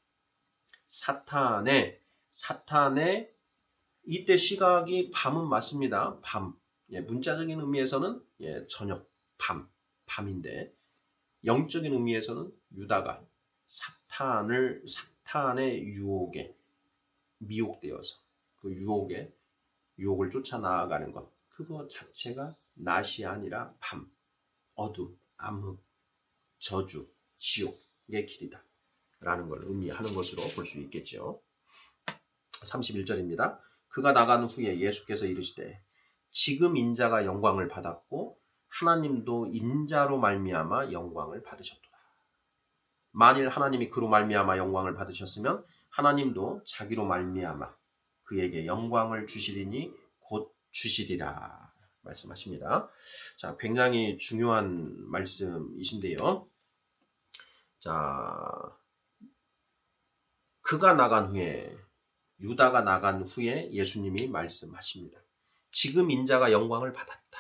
사탄의 이때 시각이 밤은 맞습니다. 밤. 문자적인 의미에서는 저녁, 밤인데 영적인 의미에서는 유다가 사탄의 유혹에 미혹되어서 그 유혹을 쫓아나가는 것. 그거 자체가 낮이 아니라 밤, 어둠, 암흑, 저주, 지옥의 길이다. 라는 걸 의미하는 것으로 볼 수 있겠죠. 31절입니다. 그가 나간 후에 예수께서 이르시되 지금 인자가 영광을 받았고 하나님도 인자로 말미암아 영광을 받으셨도다. 만일 하나님이 그로 말미암아 영광을 받으셨으면 하나님도 자기로 말미암아 그에게 영광을 주시리니 곧 주시리라 말씀하십니다. 자, 굉장히 중요한 말씀이신데요. 자, 유다가 나간 후에 예수님이 말씀하십니다. 지금 인자가 영광을 받았다.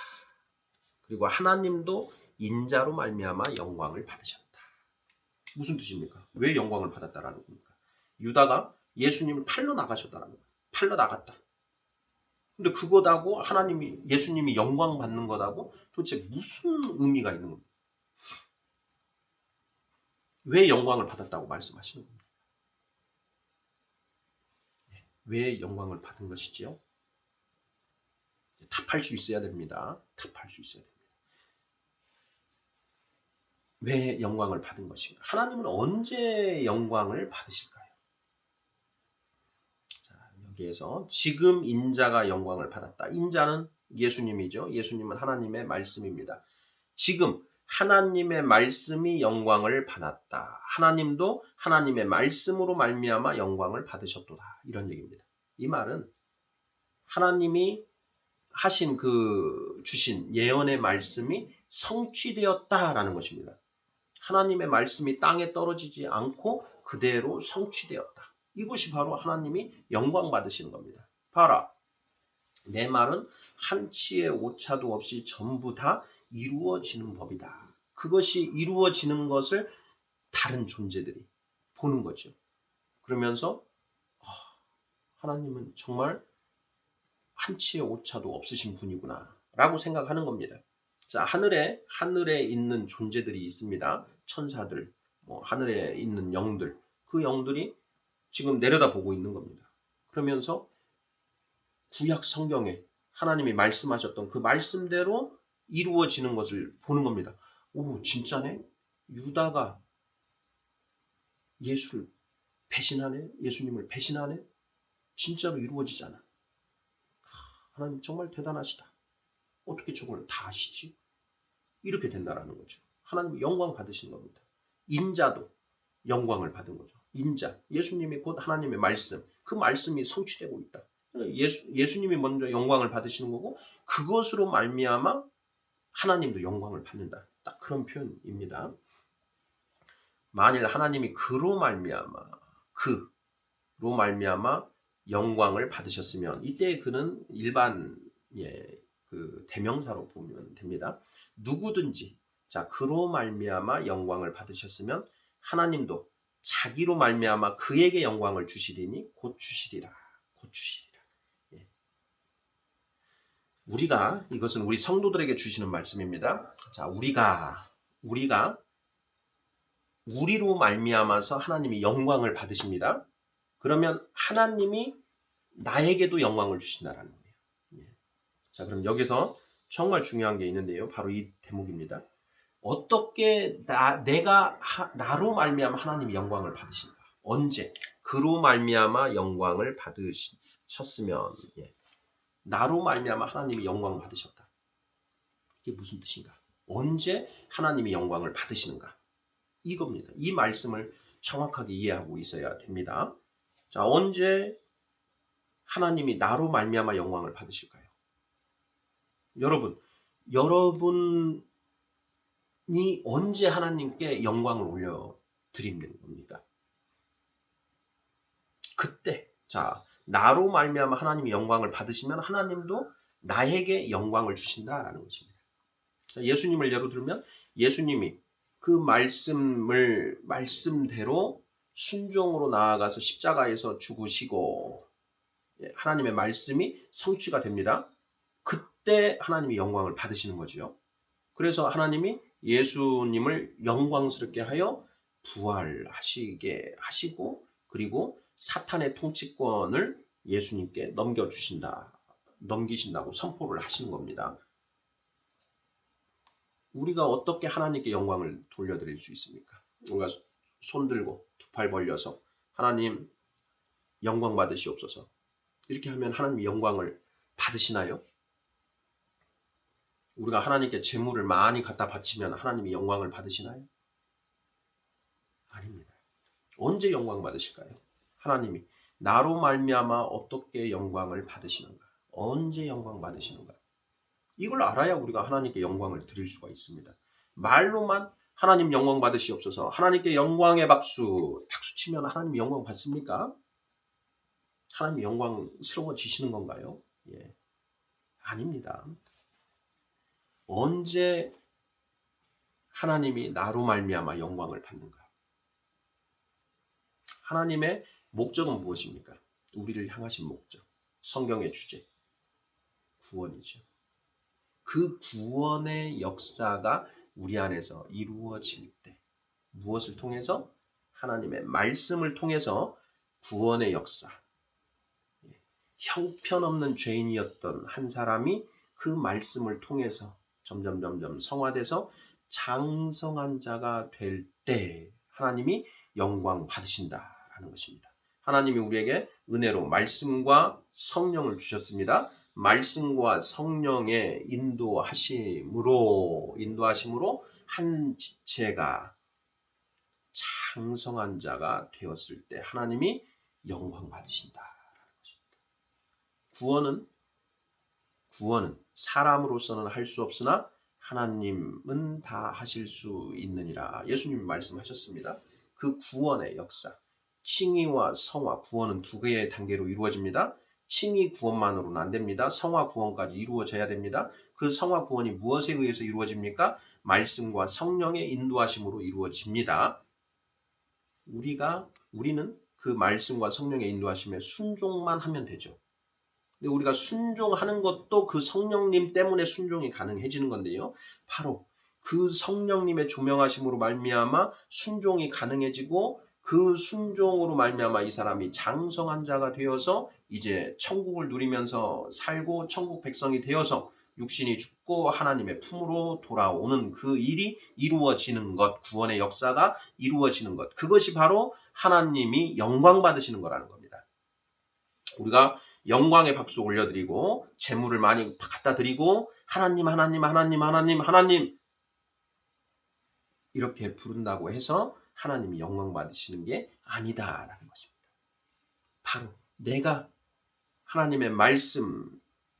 그리고 하나님도 인자로 말미암아 영광을 받으셨다. 무슨 뜻입니까? 왜 영광을 받았다라는 겁니까? 유다가 예수님을 팔러 나가셨다라는 거예요. 팔러 나갔다. 근데 그거다고 예수님이 영광 받는 거다고 도대체 무슨 의미가 있는 겁니까? 왜 영광을 받았다고 말씀하시는 겁니까? 왜 영광을 받은 것이지요? 답할 수 있어야 됩니다. 왜 영광을 받은 것인가? 하나님은 언제 영광을 받으실까요? 자, 여기에서 지금 인자가 영광을 받았다. 인자는 예수님이죠. 예수님은 하나님의 말씀입니다. 지금 하나님의 말씀이 영광을 받았다. 하나님도 하나님의 말씀으로 말미암아 영광을 받으셨도다. 이런 얘기입니다. 이 말은 하나님이 하신 주신 예언의 말씀이 성취되었다라는 것입니다. 하나님의 말씀이 땅에 떨어지지 않고 그대로 성취되었다. 이것이 바로 하나님이 영광 받으시는 겁니다. 봐라. 내 말은 한치의 오차도 없이 전부 다 이루어지는 법이다. 그것이 이루어지는 것을 다른 존재들이 보는 거죠. 그러면서 하나님은 정말 한치의 오차도 없으신 분이구나 라고 생각하는 겁니다. 자, 하늘에 있는 존재들이 있습니다. 천사들, 하늘에 있는 영들, 그 영들이 지금 내려다보고 있는 겁니다. 그러면서 구약 성경에 하나님이 말씀하셨던 그 말씀대로 이루어지는 것을 보는 겁니다. 오, 진짜네? 유다가 예수를 배신하네? 예수님을 배신하네? 진짜로 이루어지잖아. 하나님 정말 대단하시다. 어떻게 저걸 다 아시지? 이렇게 된다라는 거죠. 하나님 영광 받으신 겁니다. 인자도 영광을 받은 거죠. 인자, 예수님이 곧 하나님의 말씀, 그 말씀이 성취되고 있다. 예수님이 먼저 영광을 받으시는 거고 그것으로 말미암아 하나님도 영광을 받는다. 딱 그런 표현입니다. 만일 하나님이 그로 말미암아 영광을 받으셨으면 이때 그는 일반 그 대명사로 보면 됩니다. 누구든지 자 그로 말미암아 영광을 받으셨으면 하나님도 자기로 말미암아 그에게 영광을 주시리니 곧 주시리라. 곧 주시리라. 예. 우리가 이것은 우리 성도들에게 주시는 말씀입니다. 자 우리가 우리로 말미암아서 하나님이 영광을 받으십니다. 그러면 하나님이 나에게도 영광을 주신다라는 거예요. 예. 자, 그럼 여기서 정말 중요한 게 있는데요. 바로 이 대목입니다. 어떻게 내가 나로 말미암아 하나님이 영광을 받으신가? 언제? 그로 말미암아 영광을 받으셨으면 나로 말미암아 하나님이 영광을 받으셨다. 이게 무슨 뜻인가? 언제 하나님이 영광을 받으시는가? 이겁니다. 이 말씀을 정확하게 이해하고 있어야 됩니다. 자, 언제 하나님이 나로 말미암아 영광을 받으실까요? 여러분이 언제 하나님께 영광을 올려드리는 겁니까? 그때, 자, 나로 말미암아 하나님이 영광을 받으시면 하나님도 나에게 영광을 주신다라는 것입니다. 자, 예수님을 예로 들면 예수님이 그 말씀대로 순종으로 나아가서 십자가에서 죽으시고 하나님의 말씀이 성취가 됩니다. 그때 하나님이 영광을 받으시는 거죠. 그래서 하나님이 예수님을 영광스럽게 하여 부활하시게 하시고 그리고 사탄의 통치권을 예수님께 넘기신다고 선포를 하시는 겁니다. 우리가 어떻게 하나님께 영광을 돌려드릴 수 있습니까? 우리가 손들고 두 팔 벌려서 하나님 영광 받으시옵소서. 이렇게 하면 하나님이 영광을 받으시나요? 우리가 하나님께 재물을 많이 갖다 바치면 하나님이 영광을 받으시나요? 아닙니다. 언제 영광 받으실까요? 하나님이 나로 말미암아 어떻게 영광을 받으시는가? 언제 영광 받으시는가? 이걸 알아야 우리가 하나님께 영광을 드릴 수가 있습니다. 말로만 하나님 영광 받으시옵소서. 하나님께 영광의 박수 치면 하나님 영광 받습니까? 하나님 영광스러워지시는 건가요? 예, 아닙니다. 언제 하나님이 나로 말미암아 영광을 받는가? 하나님의 목적은 무엇입니까? 우리를 향하신 목적, 성경의 주제, 구원이죠. 그 구원의 역사가 우리 안에서 이루어질 때 무엇을 통해서? 하나님의 말씀을 통해서 구원의 역사, 형편없는 죄인이었던 한 사람이 그 말씀을 통해서 점점 성화돼서 장성한 자가 될 때 하나님이 영광 받으신다라는 것입니다. 하나님이 우리에게 은혜로 말씀과 성령을 주셨습니다. 말씀과 성령의 인도하심으로 한 지체가 장성한 자가 되었을 때 하나님이 영광 받으신다. 구원은 사람으로서는 할 수 없으나 하나님은 다 하실 수 있느니라. 예수님이 말씀하셨습니다. 그 구원의 역사, 칭의와 성화, 구원은 두 개의 단계로 이루어집니다. 칭의 구원만으로는 안 됩니다. 성화 구원까지 이루어져야 됩니다. 그 성화 구원이 무엇에 의해서 이루어집니까? 말씀과 성령의 인도하심으로 이루어집니다. 우리는 그 말씀과 성령의 인도하심에 순종만 하면 되죠. 근데 우리가 순종하는 것도 그 성령님 때문에 순종이 가능해지는 건데요. 바로 그 성령님의 조명하심으로 말미암아 순종이 가능해지고 그 순종으로 말미암아 이 사람이 장성한 자가 되어서 이제 천국을 누리면서 살고 천국 백성이 되어서 육신이 죽고 하나님의 품으로 돌아오는 그 일이 이루어지는 것, 구원의 역사가 이루어지는 것, 그것이 바로 하나님이 영광 받으시는 거라는 겁니다. 우리가 영광의 박수 올려드리고 재물을 많이 갖다 드리고 하나님 하나님 하나님 하나님 하나님 이렇게 부른다고 해서 하나님이 영광 받으시는 게 아니다라는 것입니다. 바로 내가 하나님의 말씀,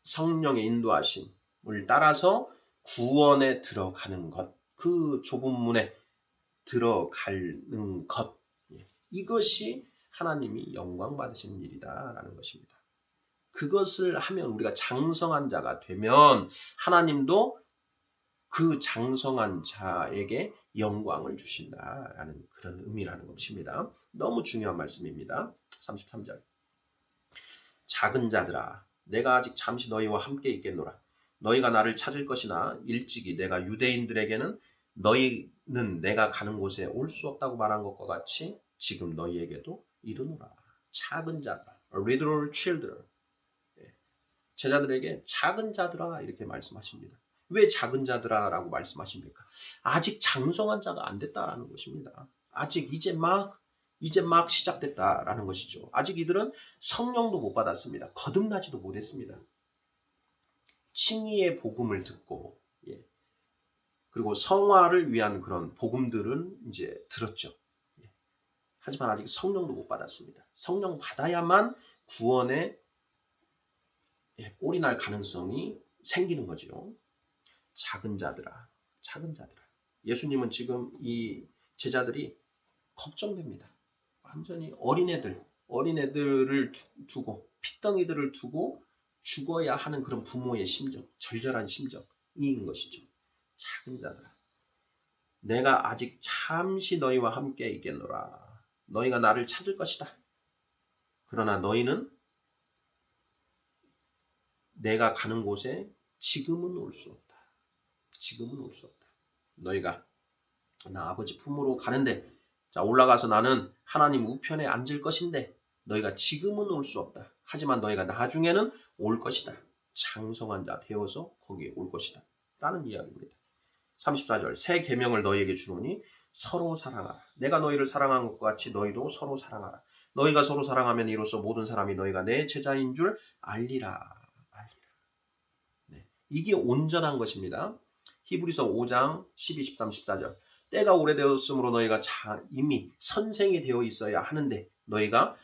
성령의 인도하심을 따라서 구원에 들어가는 것, 그 좁은 문에 들어가는 것, 이것이 하나님이 영광 받으시는 일이다라는 것입니다. 그것을 하면 우리가 장성한 자가 되면 하나님도 그 장성한 자에게 영광을 주신다라는 그런 의미라는 것입니다. 너무 중요한 말씀입니다. 33절. 작은 자들아, 내가 아직 잠시 너희와 함께 있겠노라. 너희가 나를 찾을 것이나 일찍이 내가 유대인들에게는 너희는 내가 가는 곳에 올 수 없다고 말한 것과 같이 지금 너희에게도 이르노라. 작은 자들아, little children. 제자들에게 작은 자들아 이렇게 말씀하십니다. 왜 작은 자들아 라고 말씀하십니까? 아직 장성한 자가 안 됐다라는 것입니다. 아직 이제 막 시작됐다라는 것이죠. 아직 이들은 성령도 못 받았습니다. 거듭나지도 못했습니다. 칭의의 복음을 듣고 그리고 성화를 위한 그런 복음들은 이제 들었죠. 하지만 아직 성령도 못 받았습니다. 성령 받아야만 구원의 꼴이 날 가능성이 생기는 거죠. 작은 자들아, 작은 자들아. 예수님은 지금 이 제자들이 걱정됩니다. 완전히 어린애들을 두고 핏덩이들을 두고 죽어야 하는 그런 부모의 심정, 절절한 심정인 것이죠. 작은 자들아, 내가 아직 잠시 너희와 함께 있겠노라. 너희가 나를 찾을 것이다. 그러나 너희는 내가 가는 곳에 지금은 올 수 없다. 지금은 올 수 없다. 너희가 나 아버지 품으로 가는데 자 올라가서 나는 하나님 우편에 앉을 것인데 너희가 지금은 올 수 없다. 하지만 너희가 나중에는 올 것이다. 장성한 자 되어서 거기에 올 것이다. 라는 이야기입니다. 34절 새 계명을 너희에게 주노니 서로 사랑하라. 내가 너희를 사랑한 것과 같이 너희도 서로 사랑하라. 너희가 서로 사랑하면 이로써 모든 사람이 너희가 내 제자인 줄 알리라. 네, 이게 온전한 것입니다. 히브리서 5장 12, 13, 14절 때가 오래되었으므로 너희가 이미 선생이 되어 있어야 하는데 너희가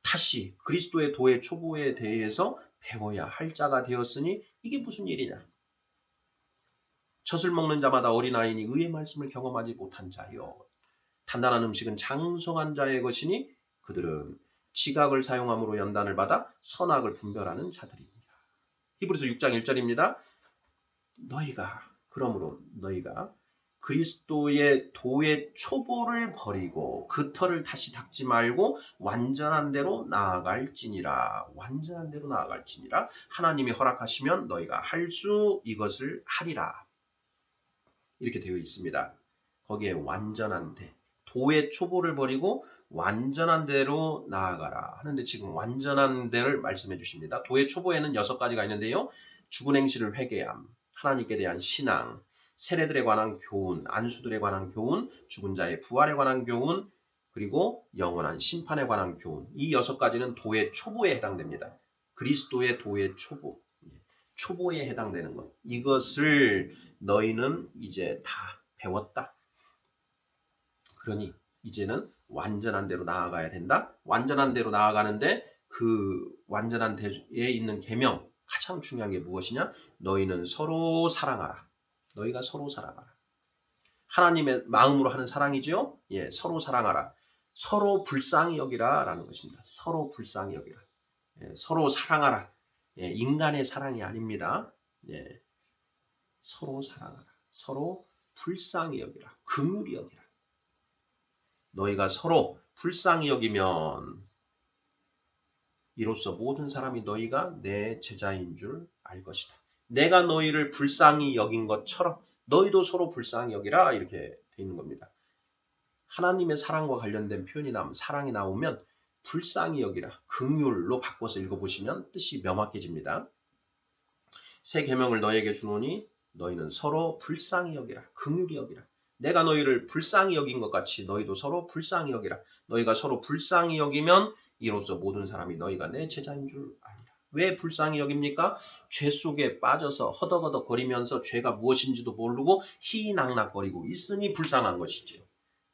다시 그리스도의 도의 초보에 대해서 배워야 할 자가 되었으니 이게 무슨 일이냐. 젖을 먹는 자마다 어린아이니 의의 말씀을 경험하지 못한 자요. 단단한 음식은 장성한 자의 것이니 그들은 지각을 사용함으로 연단을 받아 선악을 분별하는 자들입니다. 히브리서 6장 1절입니다. 그러므로 너희가 그리스도의 도의 초보를 버리고 그 털을 다시 닦지 말고 완전한 대로 나아갈지니라. 완전한 대로 나아갈지니라. 하나님이 허락하시면 너희가 할 수 이것을 하리라. 이렇게 되어 있습니다. 거기에 완전한 대, 도의 초보를 버리고 완전한 대로 나아가라 하는데 지금 완전한 대를 말씀해 주십니다. 도의 초보에는 6가지가 있는데요. 죽은 행실을 회개함, 하나님께 대한 신앙, 세례들에 관한 교훈, 안수들에 관한 교훈, 죽은 자의 부활에 관한 교훈, 그리고 영원한 심판에 관한 교훈. 이 6가지는 도의 초보에 해당됩니다. 그리스도의 도의 초보, 초보에 해당되는 것. 이것을 너희는 이제 다 배웠다. 그러니 이제는 완전한 대로 나아가야 된다. 완전한 대로 나아가는데 그 완전한 대에 있는 계명, 가장 중요한 게 무엇이냐? 너희는 서로 사랑하라. 너희가 서로 사랑하라. 하나님의 마음으로 하는 사랑이죠. 서로 사랑하라. 서로 불쌍히 여기라 라는 것입니다. 서로 불쌍히 여기라. 서로 사랑하라. 인간의 사랑이 아닙니다. 서로 사랑하라. 서로 불쌍히 여기라. 긍휼히 여기라. 너희가 서로 불쌍히 여기면 이로써 모든 사람이 너희가 내 제자인 줄 알 것이다. 내가 너희를 불쌍히 여긴 것처럼 너희도 서로 불쌍히 여기라 이렇게 되어 있는 겁니다. 하나님의 사랑과 관련된 표현이 나오면 사랑이 나오면 불쌍히 여기라 긍휼로 바꿔서 읽어보시면 뜻이 명확해집니다. 새 계명을 너에게 주노니 너희는 서로 불쌍히 여기라. 긍휼히 여기라. 내가 너희를 불쌍히 여긴 것 같이 너희도 서로 불쌍히 여기라. 너희가 서로 불쌍히 여기면 이로써 모든 사람이 너희가 내 제자인 줄 아리라. 왜 불쌍히 여깁니까? 죄 속에 빠져서 허덕허덕 거리면서 죄가 무엇인지도 모르고 희낙낙거리고 있으니 불쌍한 것이지요.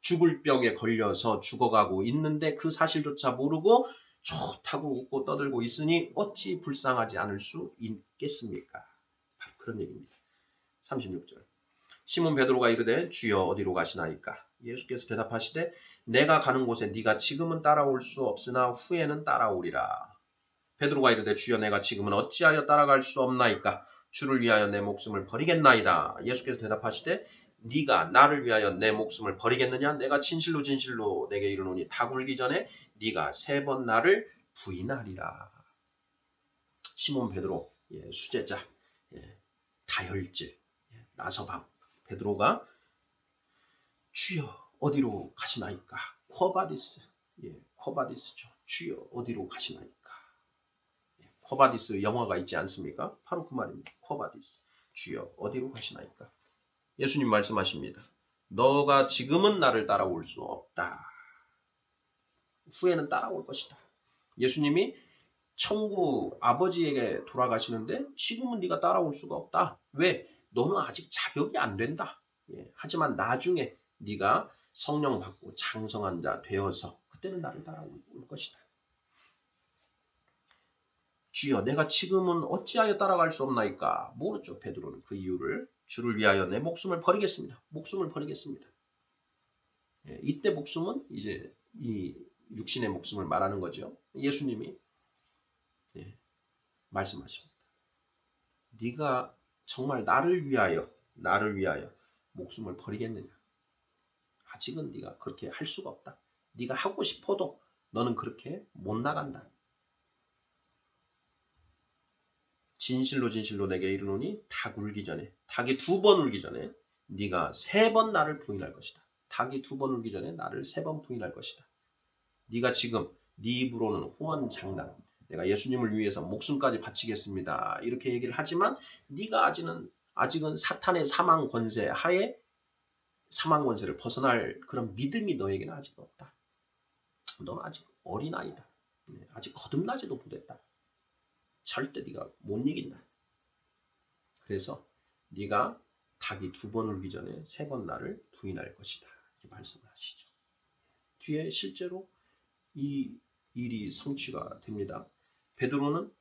죽을 병에 걸려서 죽어가고 있는데 그 사실조차 모르고 좋다고 웃고 떠들고 있으니 어찌 불쌍하지 않을 수 있겠습니까? 바로 그런 얘기입니다. 36절. 시몬 베드로가 이르되 주여 어디로 가시나이까? 예수께서 대답하시되 내가 가는 곳에 네가 지금은 따라올 수 없으나 후에는 따라오리라. 베드로가 이르되 주여 내가 지금은 어찌하여 따라갈 수 없나이까? 주를 위하여 내 목숨을 버리겠나이다. 예수께서 대답하시되 네가 나를 위하여 내 목숨을 버리겠느냐? 내가 진실로 진실로 내게 이르노니 다 굴기 전에 네가 3번 나를 부인하리라. 시몬 베드로, 수제자, 다혈질, 나서방 베드로가 주여 어디로 가시나이까? 쿼바디스, 쿼바디스죠. 주여 어디로 가시나이까? 쿼바디스 영화가 있지 않습니까? 바로 그 말입니다. 쿼바디스, 주여 어디로 가시나이까? 예수님 말씀하십니다. 너가 지금은 나를 따라올 수 없다. 후에는 따라올 것이다. 예수님이 천국 아버지에게 돌아가시는데 지금은 네가 따라올 수가 없다. 왜? 너는 아직 자격이 안 된다. 하지만 나중에 네가 성령 받고 장성한 자 되어서 그때는 나를 따라올 것이다. 주여 내가 지금은 어찌하여 따라갈 수 없나이까? 모르죠. 베드로는 그 이유를. 주를 위하여 내 목숨을 버리겠습니다. 목숨을 버리겠습니다. 이때 목숨은 이제 이 육신의 목숨을 말하는 거죠. 예수님이 말씀하십니다. 네가 정말 나를 위하여 목숨을 버리겠느냐? 아직은 네가 그렇게 할 수가 없다. 네가 하고 싶어도 너는 그렇게 못 나간다. 진실로 진실로 내게 이르노니 닭 울기 전에, 닭이 2번 울기 전에 네가 3번 나를 부인할 것이다. 닭이 2번 울기 전에 나를 3번 부인할 것이다. 네가 지금 네 입으로는 호언장담, 내가 예수님을 위해서 목숨까지 바치겠습니다. 이렇게 얘기를 하지만 네가 아직은 사탄의 사망 권세 하에 사망 권세를 벗어날 그런 믿음이 너에게는 아직 없다. 너는 아직 어린아이다. 아직 거듭나지도 못했다. 절대 네가 못 이긴다. 그래서 네가 닭이 2번 울기 전에 3번 나를 부인할 것이다. 이렇게 말씀하시죠. 뒤에 실제로 이 일이 성취가 됩니다. 베드로는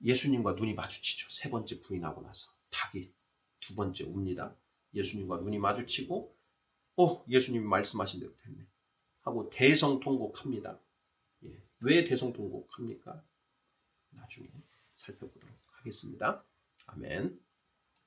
예수님과 눈이 마주치죠. 3번째 부인하고 나서 닭이 2번째 웁니다. 예수님과 눈이 마주치고 예수님이 말씀하신 대로 됐네 하고 대성통곡합니다. 왜 대성통곡합니까? 나중에 살펴보도록 하겠습니다. 아멘.